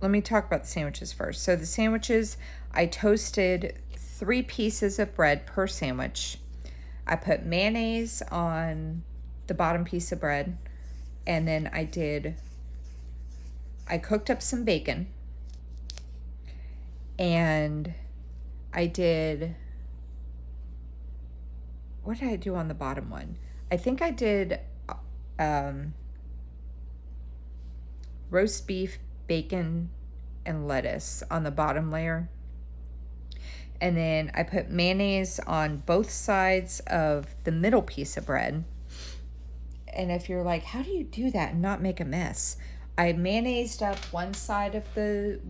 let me talk about the sandwiches first. So the sandwiches, I toasted 3 pieces of bread per sandwich. I put mayonnaise on the bottom piece of bread, and then I cooked up some bacon, and I did, what did I do on the bottom one? I think I did roast beef, bacon, and lettuce on the bottom layer. And then I put mayonnaise on both sides of the middle piece of bread. And if you're like, how do you do that and not make a mess? I mayonnaised up one side of the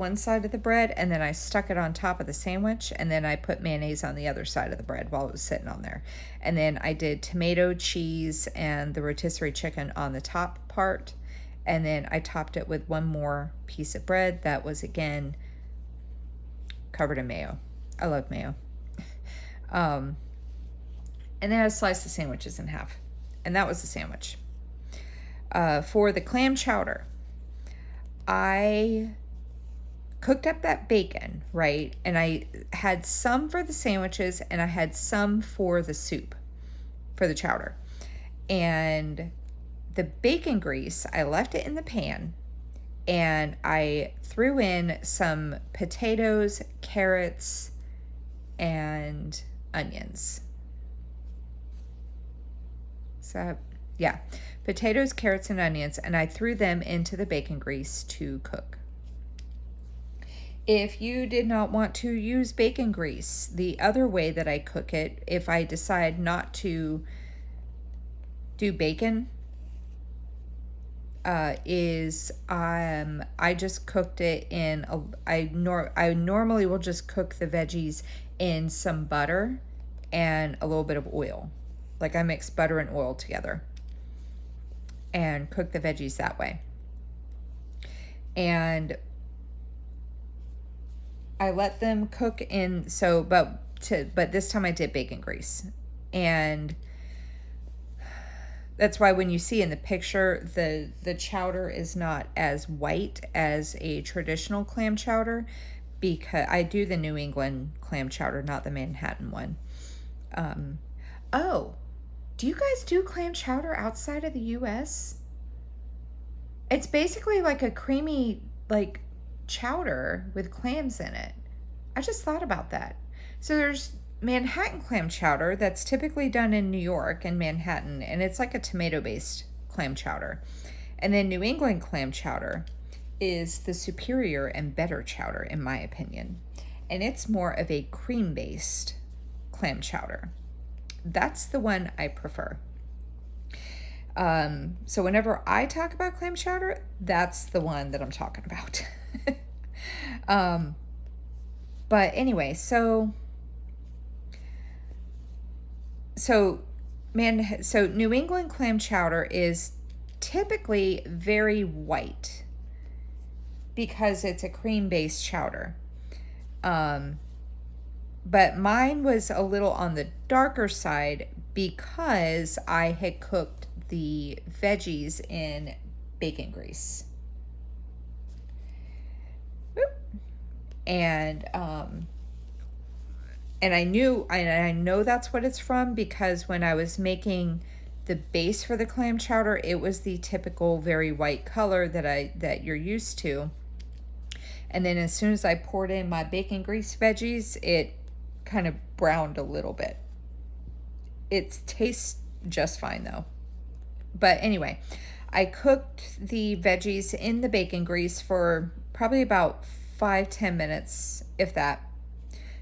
bread, and then I stuck it on top of the sandwich, and then I put mayonnaise on the other side of the bread while it was sitting on there. And then I did tomato, cheese, and the rotisserie chicken on the top part. And then I topped it with one more piece of bread that was, again, covered in mayo. I love mayo. And then I sliced the sandwiches in half. And that was the sandwich. For the clam chowder, I cooked up that bacon, right? And I had some for the sandwiches, and I had some for the soup, for the chowder. And the bacon grease, I left it in the pan, and I threw in some potatoes, carrots, and onions. So, yeah, potatoes, carrots, and onions, and I threw them into the bacon grease to cook. If you did not want to use bacon grease, the other way that I cook it, if I decide not to do bacon, is I just cooked it in I normally will just cook the veggies in some butter and a little bit of oil. Like, I mix butter and oil together and cook the veggies that way. And I let them cook in, but this time I did bacon grease. And that's why when you see in the picture, the chowder is not as white as a traditional clam chowder, because I do the New England clam chowder, not the Manhattan one. Oh, do you guys do clam chowder outside of the U.S.? It's basically like a creamy, like, chowder with clams in it. I just thought about that. So there's Manhattan clam chowder that's typically done in New York and Manhattan, and it's like a tomato-based clam chowder. And then New England clam chowder is the superior and better chowder, in my opinion. And it's more of a cream-based clam chowder. That's the one I prefer. So whenever I talk about clam chowder, that's the one that I'm talking about. But anyway, so New England clam chowder is typically very white because it's a cream-based chowder. But mine was a little on the darker side because I had cooked the veggies in bacon grease. And I know that's what it's from, because when I was making the base for the clam chowder, it was the typical very white color that you're used to. And then as soon as I poured in my bacon grease veggies, it kind of browned a little bit. It tastes just fine though. But anyway, I cooked the veggies in the bacon grease for probably about 5-10 minutes, if that,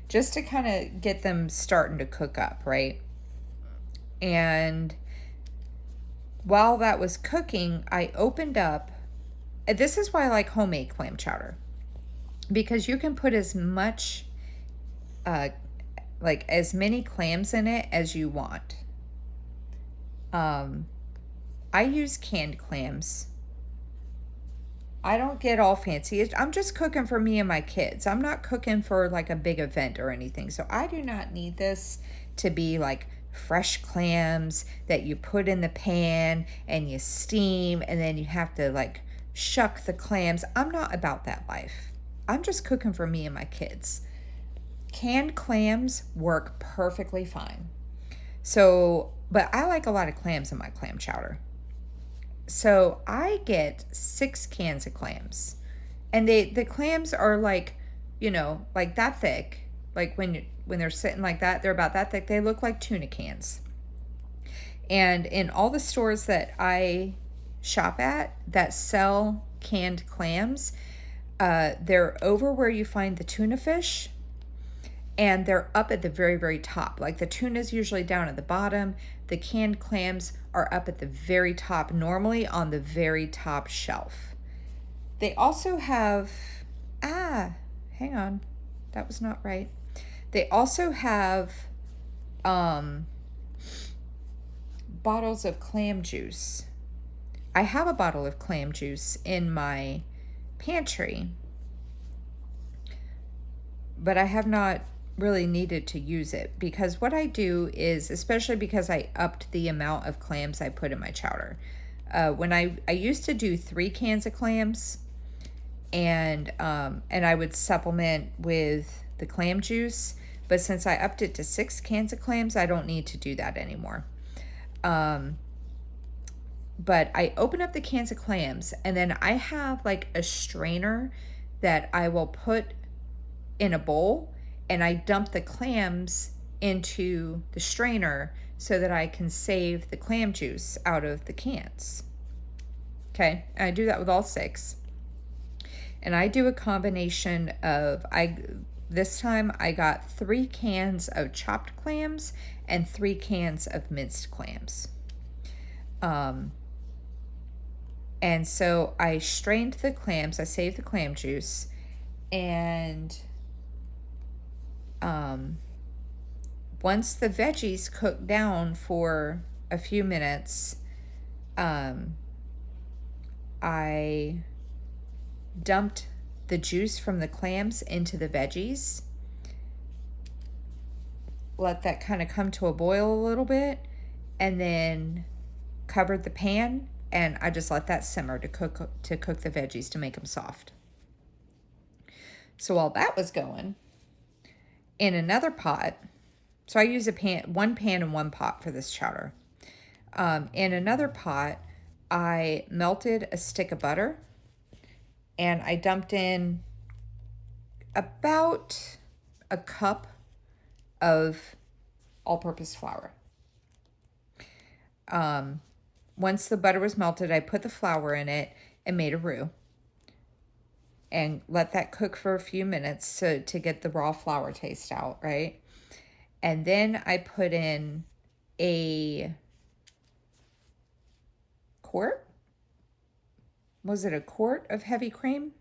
just to kind of get them starting to cook up, right? And while that was cooking, I opened up, this is why I like homemade clam chowder, because you can put as much, like as many clams in it as you want. I use canned clams. I don't get all fancy. I'm just cooking for me and my kids. I'm not cooking for like a big event or anything. So I do not need this to be like fresh clams that you put in the pan and you steam and then you have to like shuck the clams. I'm not about that life. I'm just cooking for me and my kids. Canned clams work perfectly fine. So, but I like a lot of clams in my clam chowder. So I get 6 cans of clams. And the clams are like, like that thick. Like when they're sitting like that, they're about that thick. They look like tuna cans. And in all the stores that I shop at that sell canned clams, they're over where you find the tuna fish, and they're up at the very, very top. Like the tuna's usually down at the bottom. The canned clams are up at the very top, normally on the very top shelf. They also have, hang on, that was not right. They also have bottles of clam juice. I have a bottle of clam juice in my pantry, but I have not really needed to use it, because what I do is, especially because I upped the amount of clams I put in my chowder. When I used to do 3 cans of clams, and I would supplement with the clam juice, but since I upped it to 6 cans of clams, I don't need to do that anymore. But I open up the cans of clams, and then I have like a strainer that I will put in a bowl, and I dump the clams into the strainer so that I can save the clam juice out of the cans. Okay, and I do that with all 6. And I do a combination of, this time I got 3 cans of chopped clams and 3 cans of minced clams. And so I strained the clams, I saved the clam juice, and once the veggies cooked down for a few minutes, I dumped the juice from the clams into the veggies, let that kind of come to a boil a little bit, and then covered the pan, and I just let that simmer to cook the veggies to make them soft. So while that was going, in another pot, so I use one pan and one pot for this chowder. In another pot, I melted a stick of butter, and I dumped in about a cup of all-purpose flour. Once the butter was melted, I put the flour in it and made a roux, and let that cook for a few minutes to get the raw flour taste out, right? And then I put in a quart? Was it a quart of heavy cream?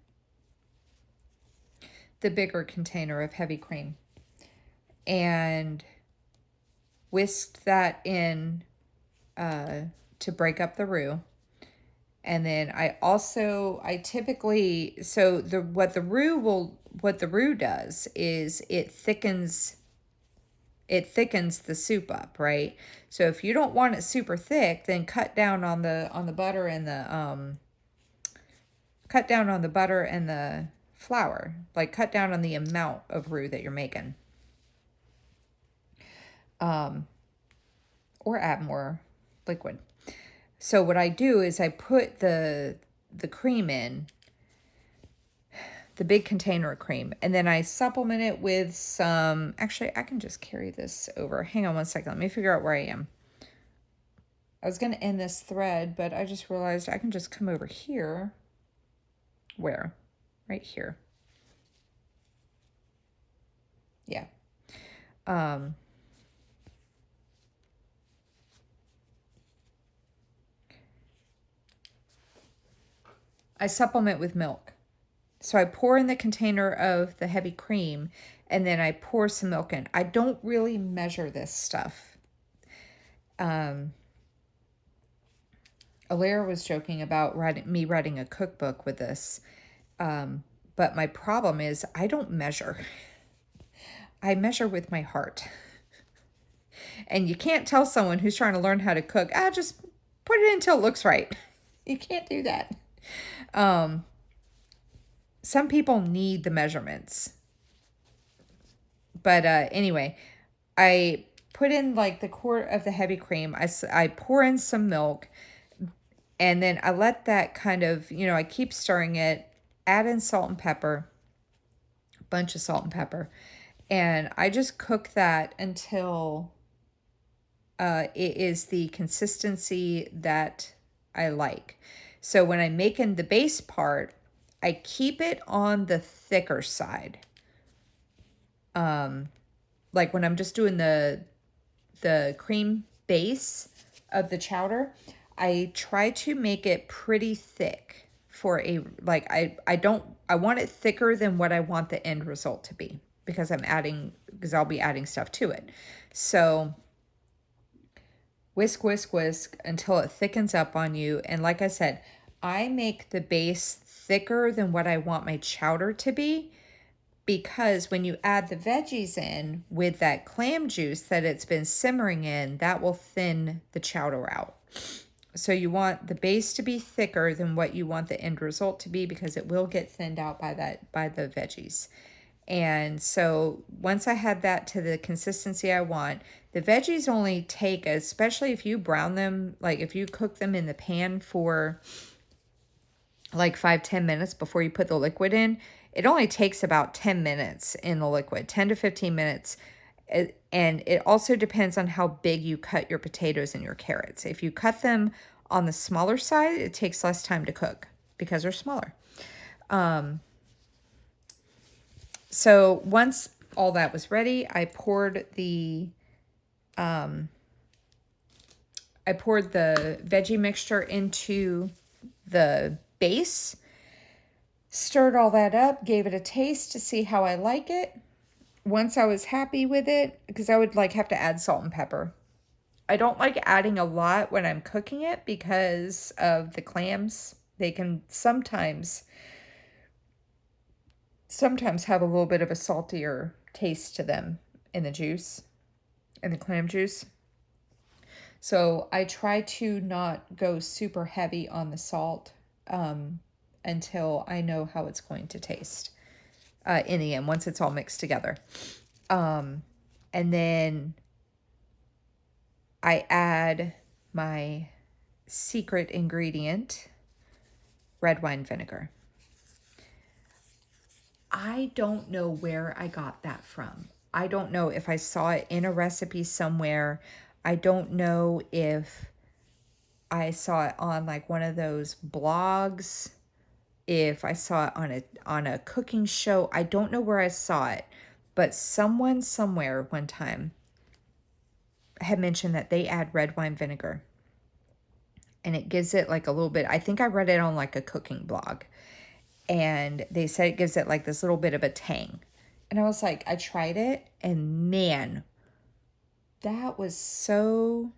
The bigger container of heavy cream. And whisked that in to break up the roux. And then I typically, so what the roux does is it thickens the soup up, right? So if you don't want it super thick, then cut down on the butter and the flour. Like cut down on the amount of roux that you're making. Or add more liquid. So what I do is I put the cream in, the big container of cream, and then I supplement it with some, actually I can just carry this over. Hang on one second, let me figure out where I am. I was going to end this thread, but I just realized I can just come over here. Where? Right here. Yeah. I supplement with milk. So I pour in the container of the heavy cream, and then I pour some milk in. I don't really measure this stuff. Alaire was joking about me writing a cookbook with this. But my problem is I don't measure. I measure with my heart. And you can't tell someone who's trying to learn how to cook, just put it in until it looks right. You can't do that. Some people need the measurements. But anyway, I put in like the quart of the heavy cream. I pour in some milk, and then I let that kind of, I keep stirring it, add in salt and pepper, a bunch of salt and pepper. And I just cook that until it is the consistency that I like. So when I'm making the base part, I keep it on the thicker side. Like when I'm just doing the cream base of the chowder, I try to make it pretty thick for I want it thicker than what I want the end result to be, because I'll be adding stuff to it. So whisk, whisk, whisk until it thickens up on you. And like I said, I make the base thicker than what I want my chowder to be, because when you add the veggies in with that clam juice that it's been simmering in, that will thin the chowder out. So you want the base to be thicker than what you want the end result to be, because it will get thinned out by the veggies. And so once I had that to the consistency I want, the veggies only take, especially if you brown them, like if you cook them in the pan for like 5-10 minutes before you put the liquid in, it only takes about 10 minutes in the liquid, 10 to 15 minutes. And it also depends on how big you cut your potatoes and your carrots. If you cut them on the smaller side, it takes less time to cook because they're smaller. So once all that was ready, I poured the veggie mixture into the base, stirred all that up, gave it a taste to see how I like it. Once I was happy with it, because I would have to add salt and pepper. I don't like adding a lot when I'm cooking it because of the clams. They can sometimes have a little bit of a saltier taste to them in the juice, in the clam juice. So I try to not go super heavy on the salt until I know how it's going to taste in the end, once it's all mixed together. And then I add my secret ingredient, red wine vinegar. I don't know where I got that from. I don't know if I saw it in a recipe somewhere. I don't know if I saw it on like one of those blogs, if I saw it on a cooking show. I don't know where I saw it, but someone somewhere one time had mentioned that they add red wine vinegar, and it gives it like a little bit. I think I read it on like a cooking blog, and they said it gives it like this little bit of a tang. And I was like, I tried it, and man, that was so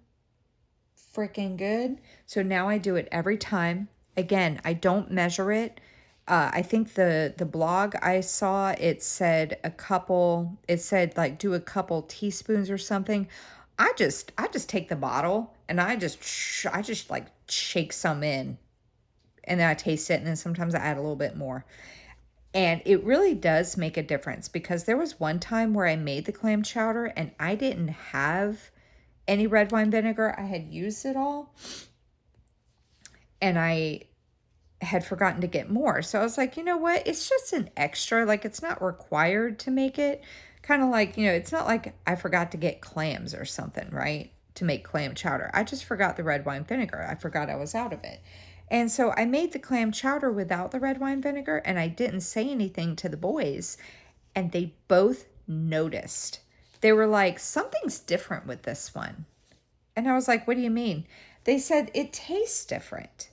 freaking good. So now I do it every time. Again, I don't measure it. I think the blog I saw, it said like do a couple teaspoons or something. I just take the bottle and I just like shake some in, and then I taste it, and then sometimes I add a little bit more. And it really does make a difference, because there was one time where I made the clam chowder and I didn't have any red wine vinegar. I had used it all, and I had forgotten to get more. So I was like, you know what? It's just an extra. Like, it's not required to make it. Kind of like, it's not like I forgot to get clams or something, right? To make clam chowder. I just forgot the red wine vinegar. I forgot I was out of it. And so I made the clam chowder without the red wine vinegar, and I didn't say anything to the boys, and they both noticed. They were like, something's different with this one. And I was like, what do you mean? They said, it tastes different.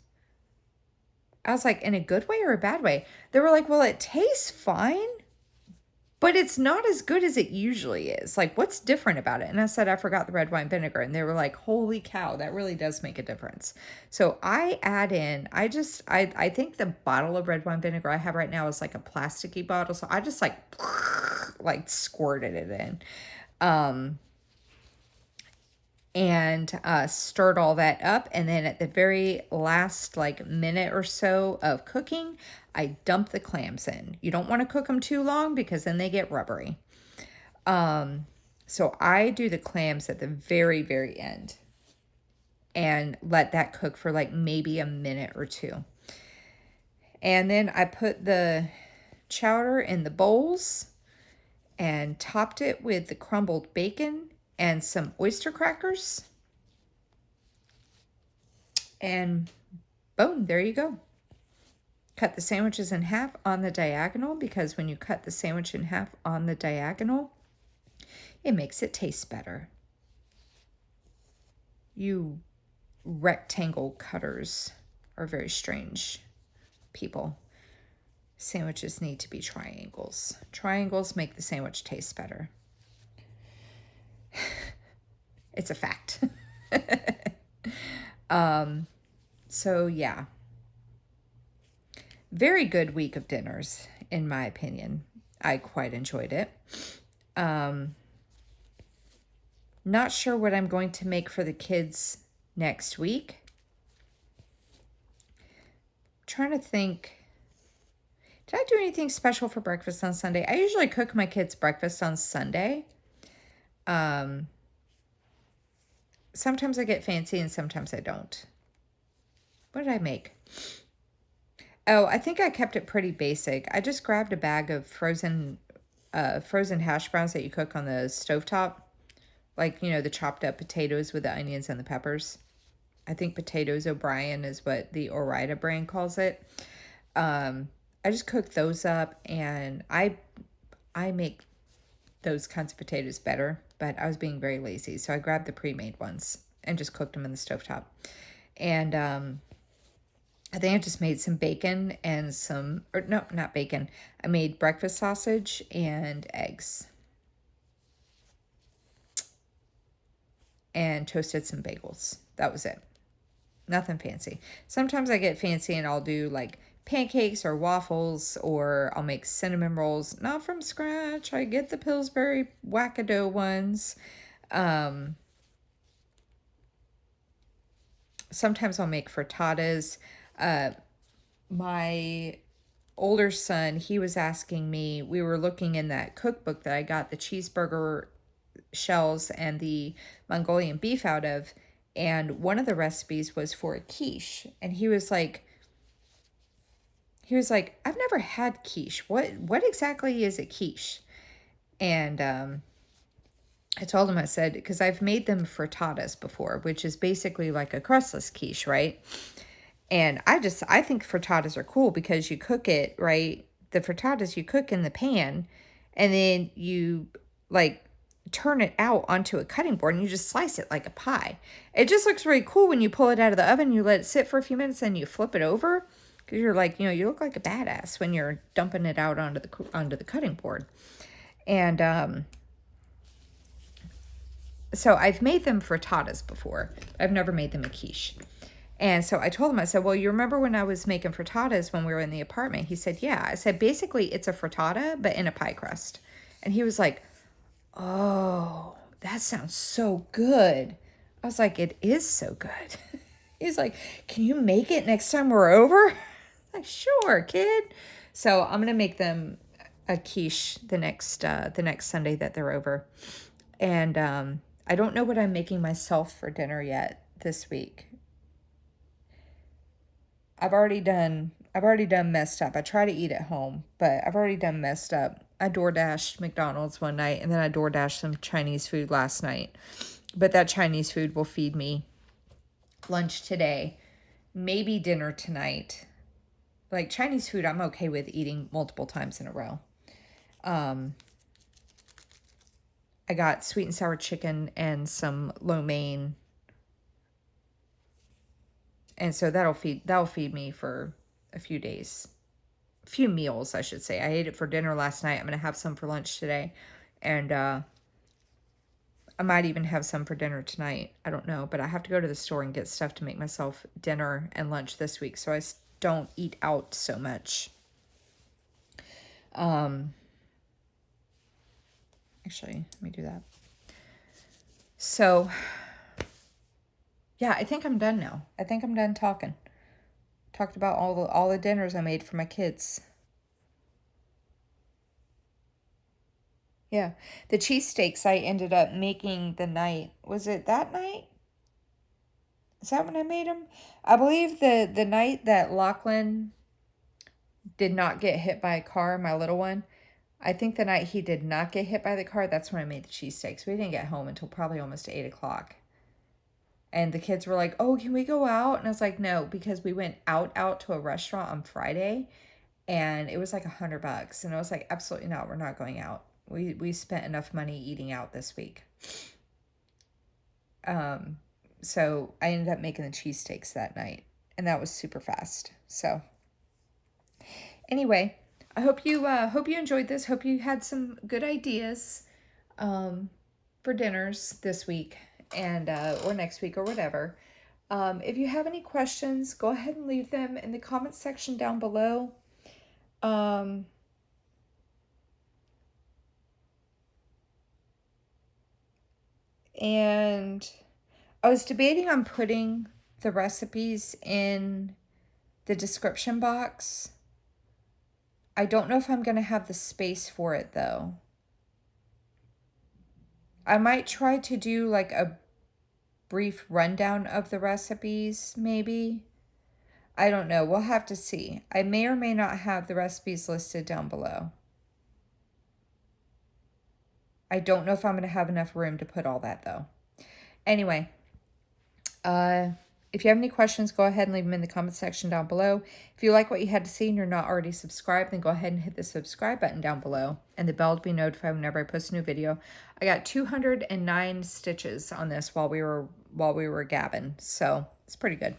I was like, in a good way or a bad way? They were like, well, it tastes fine, but it's not as good as it usually is. Like, what's different about it? And I said, I forgot the red wine vinegar. And they were like, holy cow, that really does make a difference. So I add in, I think the bottle of red wine vinegar I have right now is like a plasticky bottle. So I just like squirted it in. And stirred all that up. And then at the very last minute or so of cooking, I dump the clams in. You don't want to cook them too long because then they get rubbery. So I do the clams at the very, very end and let that cook for like maybe a minute or two. And then I put the chowder in the bowls and topped it with the crumbled bacon and some oyster crackers. And boom, there you go. Cut the sandwiches in half on the diagonal, because when you cut the sandwich in half on the diagonal, it makes it taste better. You rectangle cutters are very strange people. Sandwiches need to be triangles. Triangles make the sandwich taste better. It's a fact. So yeah. Very good week of dinners, in my opinion. I quite enjoyed it. Not sure what I'm going to make for the kids next week. Trying to think. Did I do anything special for breakfast on Sunday? I usually cook my kids breakfast on Sunday. Sometimes I get fancy and sometimes I don't. What did I make? Oh, I think I kept it pretty basic. I just grabbed a bag of frozen hash browns that you cook on the stovetop. Like, you know, the chopped up potatoes with the onions and the peppers. I think Potatoes O'Brien is what the Ore-Ida brand calls it. I just cooked those up, and I make those kinds of potatoes better, but I was being very lazy. So I grabbed the pre-made ones and just cooked them in the stovetop. And I think I just made some bacon and not bacon. I made breakfast sausage and eggs. And toasted some bagels. That was it. Nothing fancy. Sometimes I get fancy and I'll do like pancakes or waffles, or I'll make cinnamon rolls. Not from scratch. I get the Pillsbury Wackado ones. Sometimes I'll make frittatas. My older son, he was asking me, we were looking in that cookbook that I got the cheeseburger shells and the Mongolian beef out of, and one of the recipes was for a quiche, and he was like, I've never had quiche. What exactly is a quiche? And I told him, I said, because I've made them frittatas before, which is basically like a crustless quiche, right? And I think frittatas are cool because you cook it, right? The frittatas you cook in the pan, and then you like turn it out onto a cutting board and you just slice it like a pie. It just looks really cool when you pull it out of the oven, you let it sit for a few minutes, and you flip it over, because you're like, you know, you look like a badass when you're dumping it out onto the cutting board. And so I've made them frittatas before. I've never made them a quiche. And so I told him, I said, well, you remember when I was making frittatas when we were in the apartment? He said, yeah. I said, basically, it's a frittata, but in a pie crust. And he was like, oh, that sounds so good. I was like, it is so good. He's like, can you make it next time we're over? I'm like, sure, kid. So I'm going to make them a quiche the next Sunday that they're over. And I don't know what I'm making myself for dinner yet this week. I've already done messed up. I try to eat at home, but I've already done messed up. I DoorDashed McDonald's one night, and then I DoorDashed some Chinese food last night. But that Chinese food will feed me lunch today, maybe dinner tonight. Like Chinese food, I'm okay with eating multiple times in a row. I got sweet and sour chicken and some lo mein. And so that'll feed me for a few days. A few meals, I should say. I ate it for dinner last night. I'm going to have some for lunch today. And I might even have some for dinner tonight. I don't know. But I have to go to the store and get stuff to make myself dinner and lunch this week, so I don't eat out so much. Actually, let me do that. So, yeah, I think I'm done now. I think I'm done talking. Talked about all the dinners I made for my kids. Yeah. The cheesesteaks I ended up making the night. Was it that night? Is that when I made them? I believe the night that Lachlan did not get hit by a car, my little one. I think the night he did not get hit by the car, that's when I made the cheesesteaks. We didn't get home until probably almost 8 o'clock. And the kids were like, oh, can we go out? And I was like, no, because we went out to a restaurant on Friday and it was like $100. And I was like, absolutely not. We're not going out. We spent enough money eating out this week. So I ended up making the cheesesteaks that night, and that was super fast. So anyway, I hope you enjoyed this. Hope you had some good ideas for dinners this week and or next week or whatever. If you have any questions, go ahead and leave them in the comments section down below. And I was debating on putting the recipes in the description box. I don't know if I'm going to have the space for it though. I might try to do like a brief rundown of the recipes, maybe. I don't know. We'll have to see. I may or may not have the recipes listed down below. I don't know if I'm going to have enough room to put all that though. Anyway, if you have any questions, go ahead and leave them in the comment section down below. If you like what you had to see and you're not already subscribed, then go ahead and hit the subscribe button down below and the bell to be notified whenever I post a new video. I got 209 stitches on this while we were gabbing, so it's pretty good.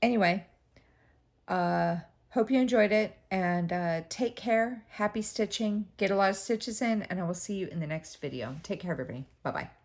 Anyway, hope you enjoyed it, and take care. Happy stitching. Get a lot of stitches in, and I will see you in the next video. Take care, everybody. Bye-bye.